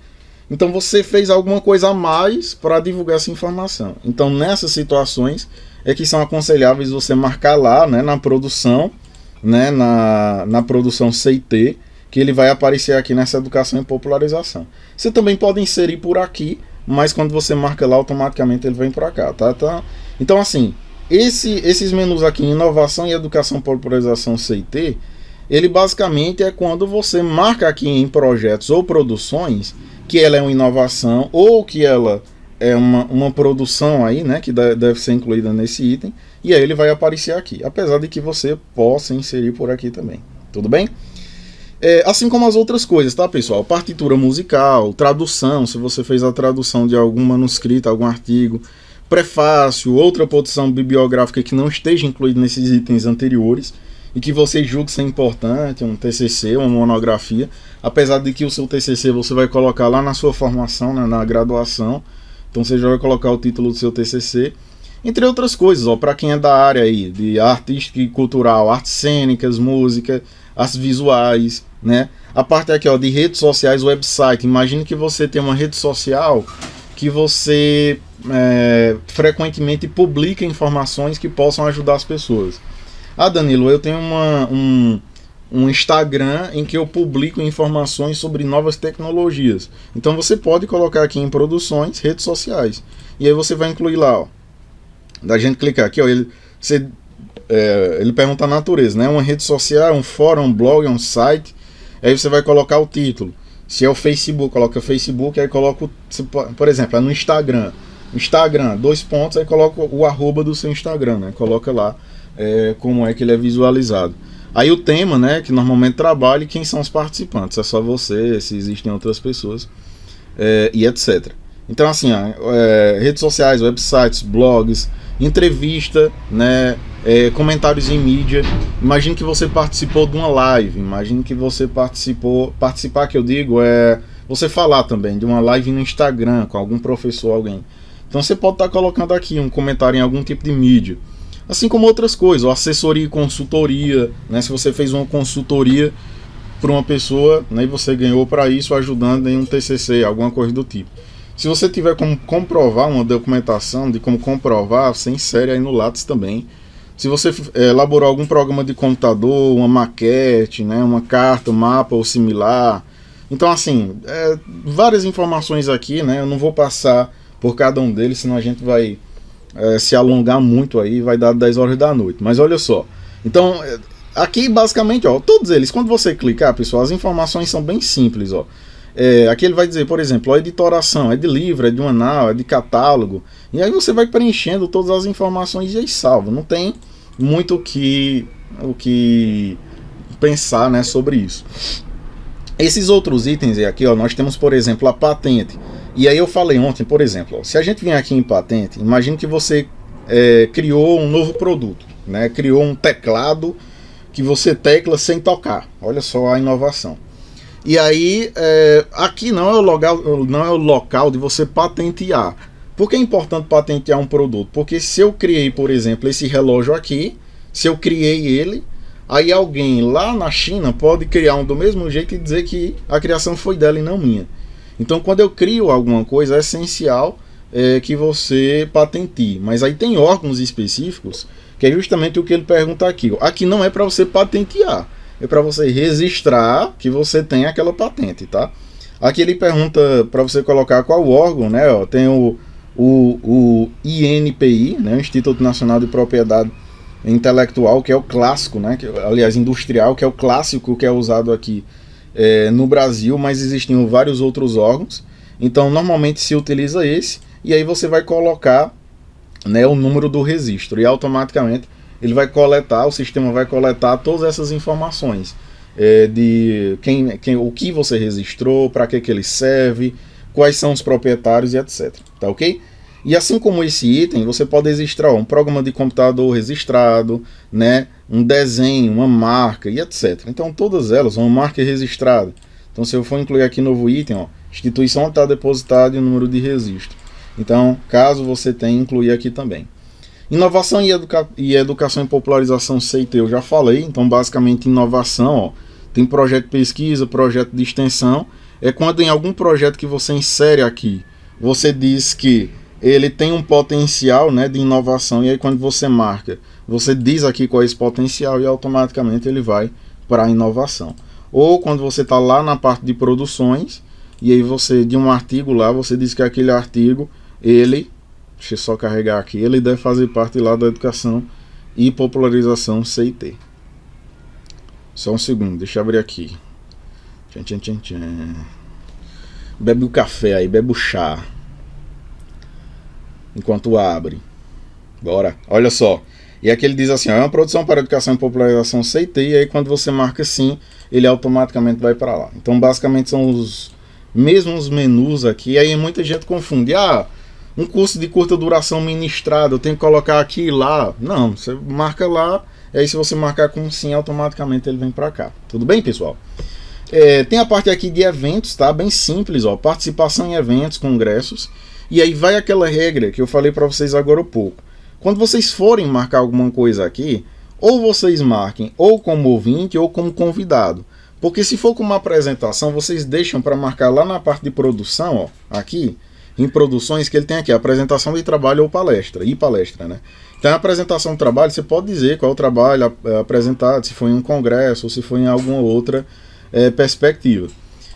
Então você fez alguma coisa a mais para divulgar essa informação. Então nessas situações é que são aconselháveis você marcar lá, né, na produção, né, na produção CIT, que ele vai aparecer aqui nessa educação e popularização. Você também pode inserir por aqui, mas quando você marca lá, automaticamente ele vem para cá, tá? Então assim, esses menus aqui, inovação e educação popularização CIT, ele basicamente é quando você marca aqui em projetos ou produções que ela é uma inovação ou que ela é uma produção aí, né, que deve ser incluída nesse item, e aí ele vai aparecer aqui, apesar de que você possa inserir por aqui também, tudo bem? Assim como as outras coisas, tá, pessoal? Partitura musical, tradução, se você fez a tradução de algum manuscrito, algum artigo, prefácio, outra produção bibliográfica que não esteja incluída nesses itens anteriores, e que você julgue ser importante, um TCC, uma monografia, apesar de que o seu TCC você vai colocar lá na sua formação, né, na graduação, então você já vai colocar o título do seu TCC, entre outras coisas, para quem é da área aí, de artística e cultural, artes cênicas, música, artes visuais, né, a parte aqui, de redes sociais, website, imagine que você tem uma rede social que você frequentemente publica informações que possam ajudar as pessoas. Danilo, eu tenho um Instagram em que eu publico informações sobre novas tecnologias. Então você pode colocar aqui em produções, redes sociais. E aí você vai incluir lá, da gente clicar aqui, ele pergunta a natureza, né? Uma rede social, um fórum, um blog, um site. Aí você vai colocar o título. Se é o Facebook, coloca Facebook, aí coloca, por exemplo, no Instagram, 2 pontos, aí coloca o arroba do seu Instagram, né? Coloca lá. Como é que ele é visualizado. Aí o tema, né, que normalmente trabalha, e quem são os participantes, é só você, se existem outras pessoas, e etc. Então assim, redes sociais, websites, blogs, entrevista, né, comentários em mídia. Imagine que você participou de uma live, imagine que você participar que eu digo você falar também de uma live no Instagram com algum professor, alguém. Então você pode estar colocando aqui um comentário em algum tipo de mídia. Assim como outras coisas, assessoria e consultoria, né? Se você fez uma consultoria para uma pessoa, né, e você ganhou para isso ajudando em um TCC, alguma coisa do tipo. Se você tiver como comprovar uma documentação de como comprovar, você insere aí no Lattes também. Se você elaborou algum programa de computador, uma maquete, né, uma carta, um mapa ou similar. Então assim, várias informações aqui, né? Eu não vou passar por cada um deles, senão a gente vai se alongar muito aí, vai dar 10 horas da noite. Mas olha só, então aqui basicamente, todos eles, quando você clicar, pessoal, as informações são bem simples, aqui ele vai dizer, por exemplo, editoração, é de livro, é de um anal, é de catálogo, e aí você vai preenchendo todas as informações e aí salva, não tem muito o que pensar, né, sobre isso. Esses outros itens aqui, nós temos, por exemplo, a patente. E aí eu falei ontem, por exemplo, se a gente vier aqui em patente, imagine que você criou um novo produto, né? Criou um teclado que você tecla sem tocar. Olha só a inovação. E aí, aqui não é o local de você patentear. Por que é importante patentear um produto? Porque se eu criei, por exemplo, esse relógio aqui, se eu criei ele, aí alguém lá na China pode criar um do mesmo jeito e dizer que a criação foi dela e não minha. Então, quando eu crio alguma coisa, é essencial que você patenteie. Mas aí tem órgãos específicos, que é justamente o que ele pergunta aqui. Aqui não é para você patentear, é para você registrar que você tem aquela patente, tá? Aqui ele pergunta para você colocar qual órgão, né? Ó, tem o INPI, né? Instituto Nacional de Propriedade Intelectual, que é o clássico, né? Aliás, industrial, que é o clássico que é usado aqui no Brasil, mas existem vários outros órgãos. Então, normalmente se utiliza esse, e aí você vai colocar, né, o número do registro, e automaticamente ele vai coletar, o sistema vai coletar todas essas informações. De o que você registrou, para que ele serve, quais são os proprietários e etc. Tá ok? E assim como esse item, você pode registrar um programa de computador registrado, né, um desenho, uma marca e etc. Então todas elas, uma marca registrada. Então se eu for incluir aqui novo item, ó, instituição onde está depositado e o número de registro. Então caso você tenha, incluir aqui também. Inovação e educação e popularização CIT eu já falei, então basicamente inovação, ó, tem projeto de pesquisa, projeto de extensão, é quando em algum projeto que você insere aqui, você diz que ele tem um potencial, né, de inovação, e aí quando você marca, você diz aqui qual é esse potencial e automaticamente ele vai para a inovação. Ou quando você está lá na parte de produções, e aí você, de um artigo lá, você diz que aquele artigo, deixa eu só carregar aqui, ele deve fazer parte lá da educação e popularização CIT. Só um segundo, deixa eu abrir aqui. Bebe o café aí, bebe o chá. Enquanto abre. Bora, olha só. E aqui ele diz assim, ó, é uma produção para educação e popularização CIT, e aí quando você marca sim, ele automaticamente vai para lá. Então basicamente são os mesmos menus aqui, e aí muita gente confunde, um curso de curta duração ministrado, eu tenho que colocar aqui e lá. Não, você marca lá, e aí se você marcar com sim, automaticamente ele vem para cá. Tudo bem, pessoal? Tem a parte aqui de eventos, tá? Bem simples, ó, participação em eventos, congressos, e aí vai aquela regra que eu falei para vocês agora há pouco. Quando vocês forem marcar alguma coisa aqui, ou vocês marquem ou como ouvinte ou como convidado. Porque se for com uma apresentação, vocês deixam para marcar lá na parte de produção, ó, aqui, em produções, que ele tem aqui, apresentação de trabalho ou palestra, né? Então a apresentação de trabalho, você pode dizer qual é o trabalho apresentado, se foi em um congresso ou se foi em alguma outra perspectiva.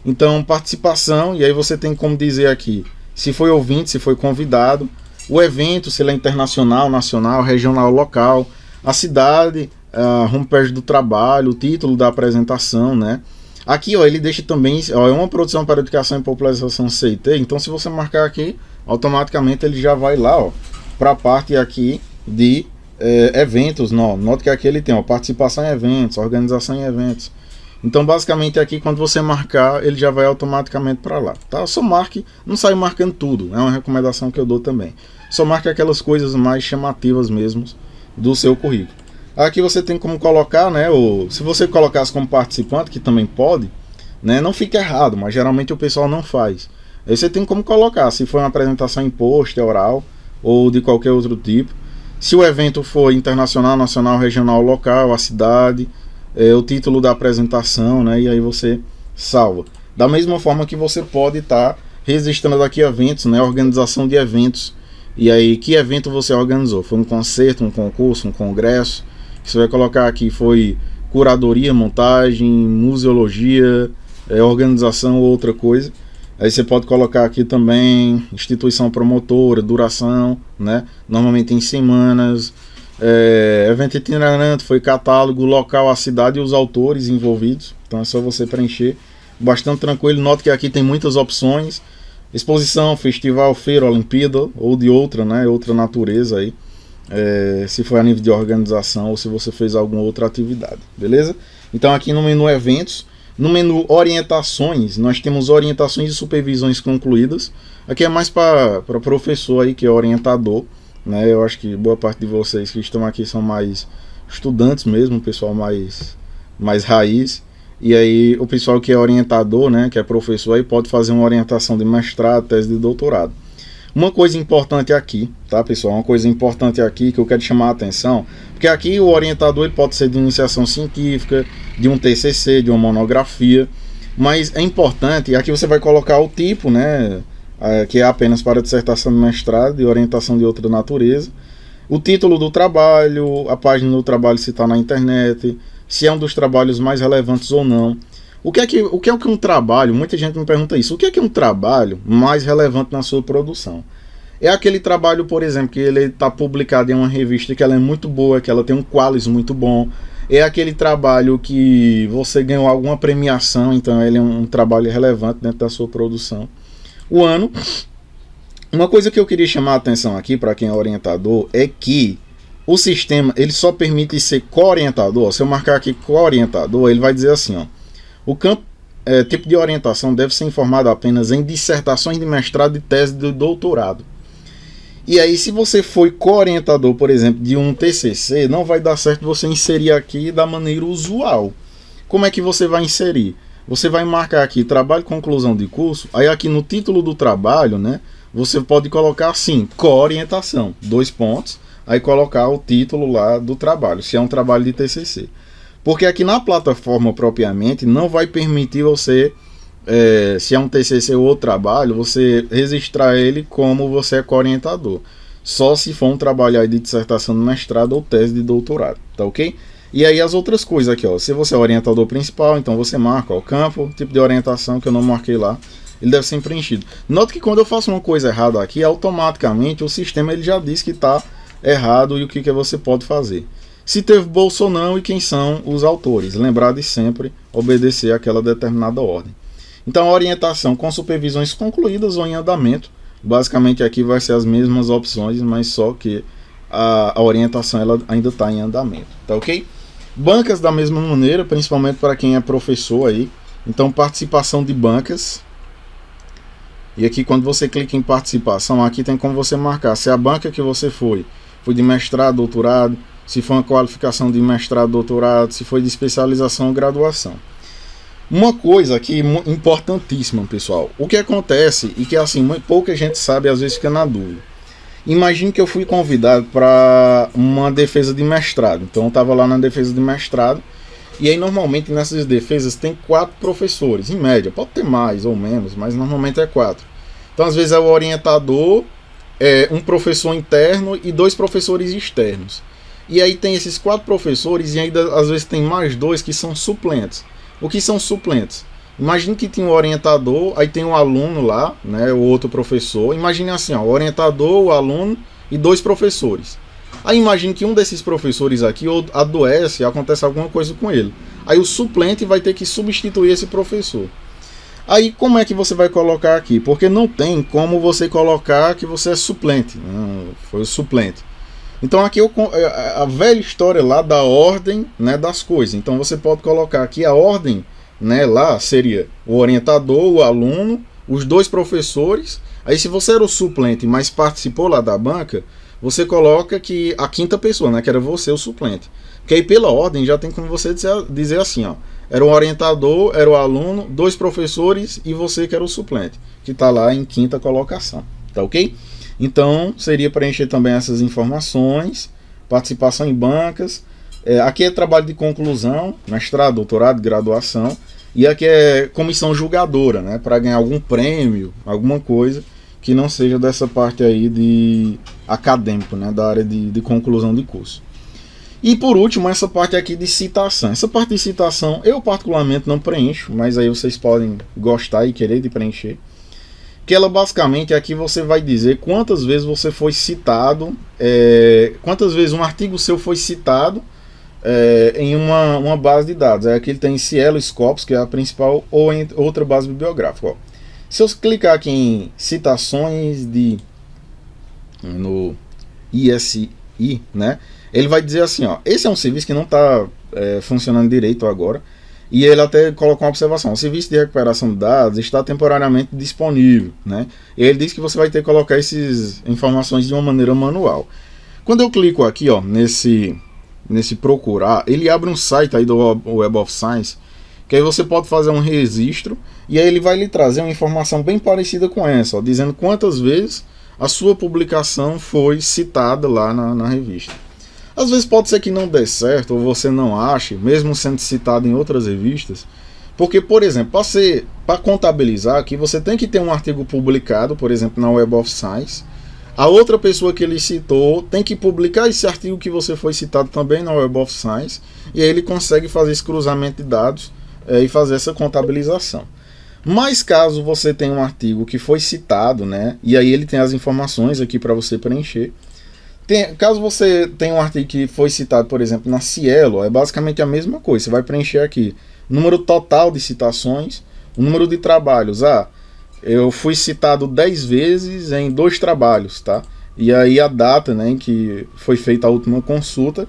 Então participação, e aí você tem como dizer aqui, se foi ouvinte, se foi convidado, o evento, se ele é internacional, nacional, regional, local, a cidade, a homepage do trabalho, o título da apresentação, né? Aqui, ó, ele deixa também, ó, é uma produção para educação e popularização CIT, então se você marcar aqui, automaticamente ele já vai lá, ó, para a parte aqui de eventos, note que aqui ele tem, ó, participação em eventos, organização em eventos. Então basicamente aqui quando você marcar, ele já vai automaticamente para lá, tá? Só marque, não sai marcando tudo, é uma recomendação que eu dou também. Só marque aquelas coisas mais chamativas mesmo do seu currículo. Aqui você tem como colocar, né, se você colocasse como participante, que também pode, né, não fica errado, mas geralmente o pessoal não faz. Aí você tem como colocar, se for uma apresentação em post, oral, ou de qualquer outro tipo. Se o evento for internacional, nacional, regional, local, a cidade, o título da apresentação, né, e aí você salva. Da mesma forma que você pode estar registrando aqui eventos, né, organização de eventos. E aí, que evento você organizou? Foi um concerto, um concurso, um congresso? Você vai colocar aqui, foi curadoria, montagem, museologia, organização ou outra coisa. Aí você pode colocar aqui também instituição promotora, duração, né? Normalmente em semanas. Evento itinerante, foi catálogo, local, a cidade e os autores envolvidos. Então é só você preencher. Bastante tranquilo. Note que aqui tem muitas opções. Exposição, festival, feira, Olimpíada ou de outra, né? Outra natureza aí. Se for a nível de organização ou se você fez alguma outra atividade, beleza? Então aqui no menu eventos, no menu orientações, nós temos orientações e supervisões concluídas. Aqui é mais para professor aí que é orientador, né? Eu acho que boa parte de vocês que estão aqui são mais estudantes mesmo, pessoal mais raiz. E aí o pessoal que é orientador, né, que é professor, aí pode fazer uma orientação de mestrado, tese de doutorado. Uma coisa importante aqui, tá, pessoal? Uma coisa importante aqui que eu quero chamar a atenção, porque aqui o orientador ele pode ser de iniciação científica, de um TCC, de uma monografia, mas é importante, aqui você vai colocar o tipo, né, que é apenas para dissertação de mestrado e orientação de outra natureza, o título do trabalho, a página do trabalho se está na internet, se é um dos trabalhos mais relevantes ou não, O que é um trabalho? Muita gente me pergunta isso. O que é um trabalho mais relevante na sua produção? É aquele trabalho, por exemplo, que ele está publicado em uma revista que ela é muito boa, que ela tem um qualis muito bom. É aquele trabalho que você ganhou alguma premiação, então ele é um trabalho relevante dentro da sua produção. O ano. Uma coisa que eu queria chamar a atenção aqui para quem é orientador é que o sistema ele só permite ser co-orientador. Se eu marcar aqui co-orientador, ele vai dizer assim, ó, o campo tipo de orientação deve ser informado apenas em dissertações de mestrado e tese de doutorado. E aí, se você foi co-orientador, por exemplo, de um TCC, não vai dar certo você inserir aqui da maneira usual. Como é que você vai inserir? Você vai marcar aqui trabalho conclusão de curso, aí aqui no título do trabalho, né, você pode colocar assim, co-orientação, 2 pontos, aí colocar o título lá do trabalho, se é um trabalho de TCC. Porque aqui na plataforma propriamente não vai permitir você, se é um TCC ou outro trabalho, você registrar ele como você é co-orientador. Só se for um trabalho aí de dissertação de mestrado ou tese de doutorado, tá ok? E aí as outras coisas aqui, ó, se você é orientador principal, então você marca ó, o campo, tipo de orientação que eu não marquei lá, ele deve ser preenchido. Note que quando eu faço uma coisa errada aqui, automaticamente o sistema ele já diz que está errado e o que você pode fazer. Se teve bolsa ou não e quem são os autores. Lembrar de sempre obedecer àquela determinada ordem. Então a orientação com supervisões concluídas ou em andamento. Basicamente aqui vai ser as mesmas opções, mas só que a orientação ela ainda está em andamento. Tá ok? Bancas da mesma maneira, principalmente para quem é professor aí. Então participação de bancas. E aqui quando você clica em participação, aqui tem como você marcar se a banca que você foi de mestrado, doutorado, se foi uma qualificação de mestrado, doutorado, se foi de especialização ou graduação. Uma coisa aqui importantíssima, pessoal. O que acontece e que assim pouca gente sabe, às vezes fica na dúvida. Imagine que eu fui convidado para uma defesa de mestrado. Então eu estava lá na defesa de mestrado. E aí normalmente nessas defesas tem 4 professores, em média. Pode ter mais ou menos, mas normalmente é 4. Então às vezes é o orientador, um professor interno e 2 professores externos. E aí tem esses 4 professores e ainda às vezes tem mais 2 que são suplentes. O que são suplentes? Imagine que tem um orientador, aí tem um aluno lá, né, o outro professor. Imagine assim, ó, o orientador, o aluno e 2 professores. Aí imagine que um desses professores aqui adoece, acontece alguma coisa com ele. Aí o suplente vai ter que substituir esse professor. Aí como é que você vai colocar aqui? Porque não tem como você colocar que você é suplente. Não, foi o suplente. Então aqui a velha história lá da ordem, né, das coisas. Então você pode colocar aqui a ordem, né, lá seria o orientador, o aluno, os 2 professores. Aí se você era o suplente, mas participou lá da banca, você coloca que a 5ª pessoa, né, que era você o suplente. Porque aí pela ordem já tem como você dizer assim, ó, era o orientador, era o aluno, 2 professores e você que era o suplente, que está lá em 5ª colocação, tá ok? Então, seria preencher também essas informações, participação em bancas. Aqui é trabalho de conclusão, mestrado, doutorado, graduação. E aqui é comissão julgadora, né, para ganhar algum prêmio, alguma coisa que não seja dessa parte aí de acadêmico, né, da área de conclusão de curso. E por último, essa parte aqui de citação. Essa parte de citação eu particularmente não preencho, mas aí vocês podem gostar e querer de preencher. Que ela basicamente aqui você vai dizer quantas vezes você foi citado, quantas vezes um artigo seu foi citado em uma base de dados. Aqui ele tem Cielo, Scopus, que é a principal, ou em outra base bibliográfica. Ó. Se eu clicar aqui em citações no ISI, né, ele vai dizer assim, ó, esse é um serviço que não está funcionando direito agora. E ele até colocou uma observação: o serviço de recuperação de dados está temporariamente disponível, né? E ele diz que você vai ter que colocar essas informações de uma maneira manual. Quando eu clico aqui, ó, nesse procurar, ele abre um site aí do Web of Science, que aí você pode fazer um registro e aí ele vai lhe trazer uma informação bem parecida com essa, ó, dizendo quantas vezes a sua publicação foi citada lá na revista. Às vezes pode ser que não dê certo, ou você não ache, mesmo sendo citado em outras revistas, porque, por exemplo, para contabilizar aqui, você tem que ter um artigo publicado, por exemplo, na Web of Science. A outra pessoa que ele citou tem que publicar esse artigo que você foi citado também na Web of Science, e aí ele consegue fazer esse cruzamento de dados e fazer essa contabilização. Mas caso você tenha um artigo que foi citado, né, e aí ele tem as informações aqui para você preencher. Caso você tenha um artigo que foi citado, por exemplo, na Cielo, é basicamente a mesma coisa. Você vai preencher aqui número total de citações, o número de trabalhos. Eu fui citado 10 vezes em 2 trabalhos, tá? E aí a data, né, em que foi feita a última consulta,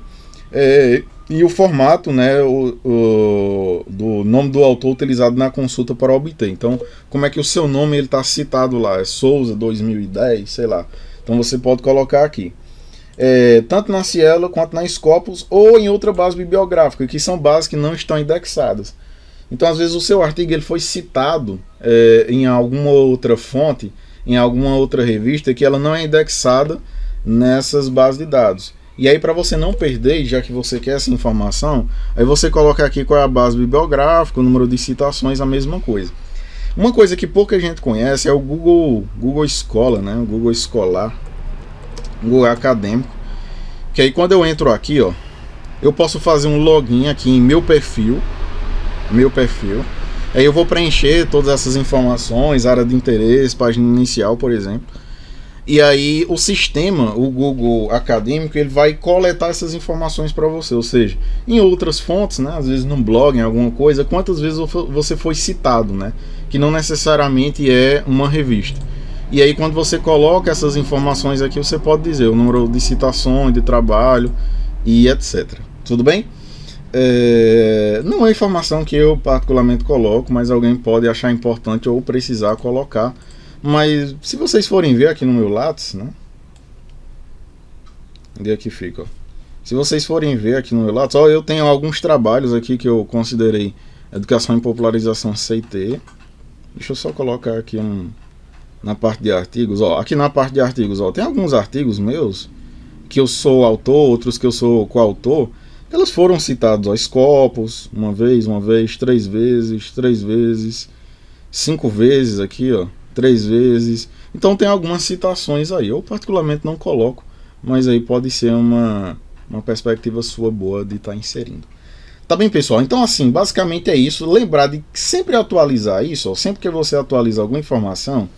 e o formato, né, do nome do autor utilizado na consulta para obter. Então, como é que o seu nome está citado lá? É Souza 2010, sei lá. Então você pode colocar aqui. Tanto na Cielo quanto na Scopus ou em outra base bibliográfica, que são bases que não estão indexadas. Então, às vezes, o seu artigo ele foi citado em alguma outra fonte, em alguma outra revista, que ela não é indexada nessas bases de dados. E aí, para você não perder, já que você quer essa informação, aí você coloca aqui qual é a base bibliográfica, o número de citações, a mesma coisa. Uma coisa que pouca gente conhece é o Google Scholar, né? O Google Escolar, Google Acadêmico. Que aí, quando eu entro aqui, ó, eu posso fazer um login aqui em meu perfil. Aí eu vou preencher todas essas informações, área de interesse, página inicial, por exemplo. E aí o sistema, o Google Acadêmico, ele vai coletar essas informações para você, ou seja, em outras fontes, né, às vezes num blog, em alguma coisa, quantas vezes você foi citado, né, que não necessariamente é uma revista. E aí quando você coloca essas informações aqui, você pode dizer o número de citações, de trabalho e etc. Tudo bem? Não é informação que eu particularmente coloco, mas alguém pode achar importante ou precisar colocar. Mas se vocês forem ver aqui no meu Lattes, né? Onde é que fica? Ó? Se vocês forem ver aqui no meu Lattes, ó, eu tenho alguns trabalhos aqui que eu considerei Educação e Popularização CT. Deixa eu só colocar aqui na parte de artigos. Ó, aqui na parte de artigos, ó, tem alguns artigos meus que eu sou autor, outros que eu sou coautor. Elas foram citadas, ó, Scopus, uma vez, 3 vezes, 5 vezes aqui, ó, 3 vezes. Então tem algumas citações aí. Eu particularmente não coloco, mas aí pode ser uma perspectiva sua boa de estar inserindo. Tá bem, pessoal? Então, assim, basicamente é isso. Lembrar de sempre atualizar isso, ó, sempre que você atualiza alguma informação,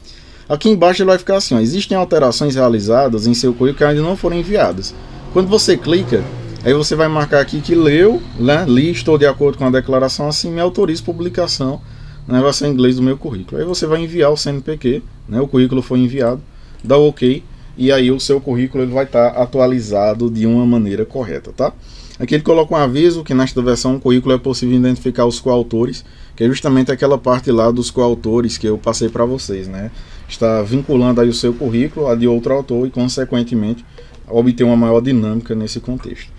aqui embaixo ele vai ficar assim, ó, existem alterações realizadas em seu currículo que ainda não foram enviadas. Quando você clica, aí você vai marcar aqui que leu, né, li, estou de acordo com a declaração, assim me autoriza publicação na versão em inglês do meu currículo. Aí você vai enviar o CNPq, né, o currículo foi enviado, dá OK, e aí o seu currículo ele vai estar atualizado de uma maneira correta, tá? Aqui ele coloca um aviso que nesta versão o currículo é possível identificar os coautores, que é justamente aquela parte lá dos coautores que eu passei para vocês, né? Está vinculando aí o seu currículo a de outro autor e, consequentemente, obter uma maior dinâmica nesse contexto.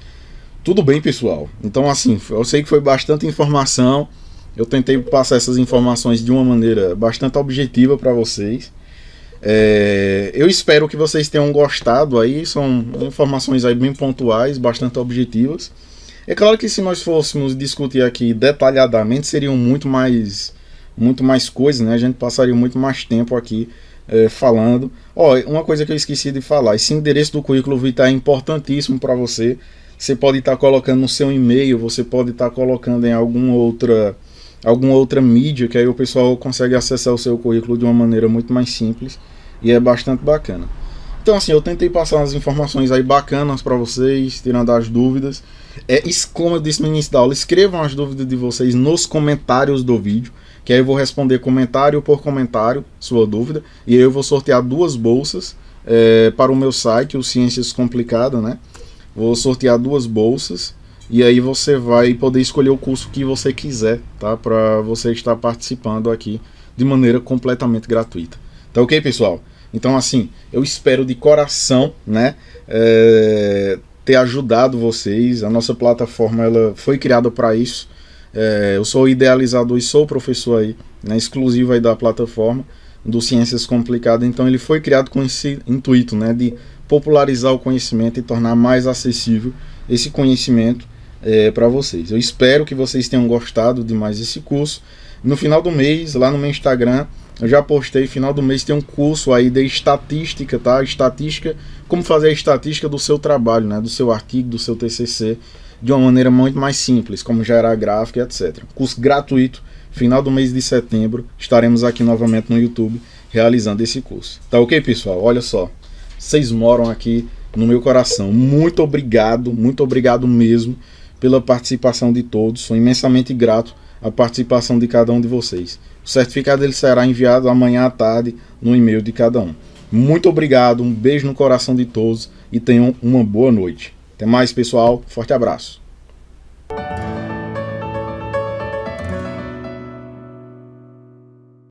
Tudo bem, pessoal? Então, assim, eu sei que foi bastante informação. Eu tentei passar essas informações de uma maneira bastante objetiva para vocês. Eu espero que vocês tenham gostado aí. São informações aí bem pontuais, bastante objetivas. É claro que se nós fôssemos discutir aqui detalhadamente, seriam muito mais coisas, né? A gente passaria muito mais tempo aqui falando. Uma coisa que eu esqueci de falar: esse endereço do currículo vitae é importantíssimo para você. Você pode estar colocando no seu e-mail, você pode estar colocando em alguma outra mídia, que aí o pessoal consegue acessar o seu currículo de uma maneira muito mais simples e é bastante bacana. Então, assim, eu tentei passar umas informações aí bacanas para vocês, tirando as dúvidas. Como eu disse no início da aula, escrevam as dúvidas de vocês nos comentários do vídeo, que aí eu vou responder comentário por comentário, sua dúvida, e aí eu vou sortear 2 bolsas para o meu site, o Ciências Complicadas, né? Vou sortear 2 bolsas e aí você vai poder escolher o curso que você quiser, tá? Para você estar participando aqui de maneira completamente gratuita. Tá ok, pessoal? Então, assim, eu espero de coração, né, ter ajudado vocês. A nossa plataforma ela foi criada para isso. Eu sou o idealizador e sou o professor aí, né, exclusivo aí da plataforma do Ciências Complicadas. Então ele foi criado com esse intuito, né, de popularizar o conhecimento e tornar mais acessível esse conhecimento para vocês. Eu espero que vocês tenham gostado de mais esse curso. No final do mês, lá no meu Instagram, eu já postei, final do mês tem um curso aí de estatística, tá? Estatística, como fazer a estatística do seu trabalho, né? Do seu artigo, do seu TCC. de uma maneira muito mais simples, como gerar gráfico e etc. Curso gratuito, final do mês de setembro, estaremos aqui novamente no YouTube realizando esse curso. Tá ok, pessoal? Olha só, vocês moram aqui no meu coração. Muito obrigado mesmo pela participação de todos. Sou imensamente grato à participação de cada um de vocês. O certificado ele será enviado amanhã à tarde no e-mail de cada um. Muito obrigado, um beijo no coração de todos e tenham uma boa noite. Até mais, pessoal. Forte abraço.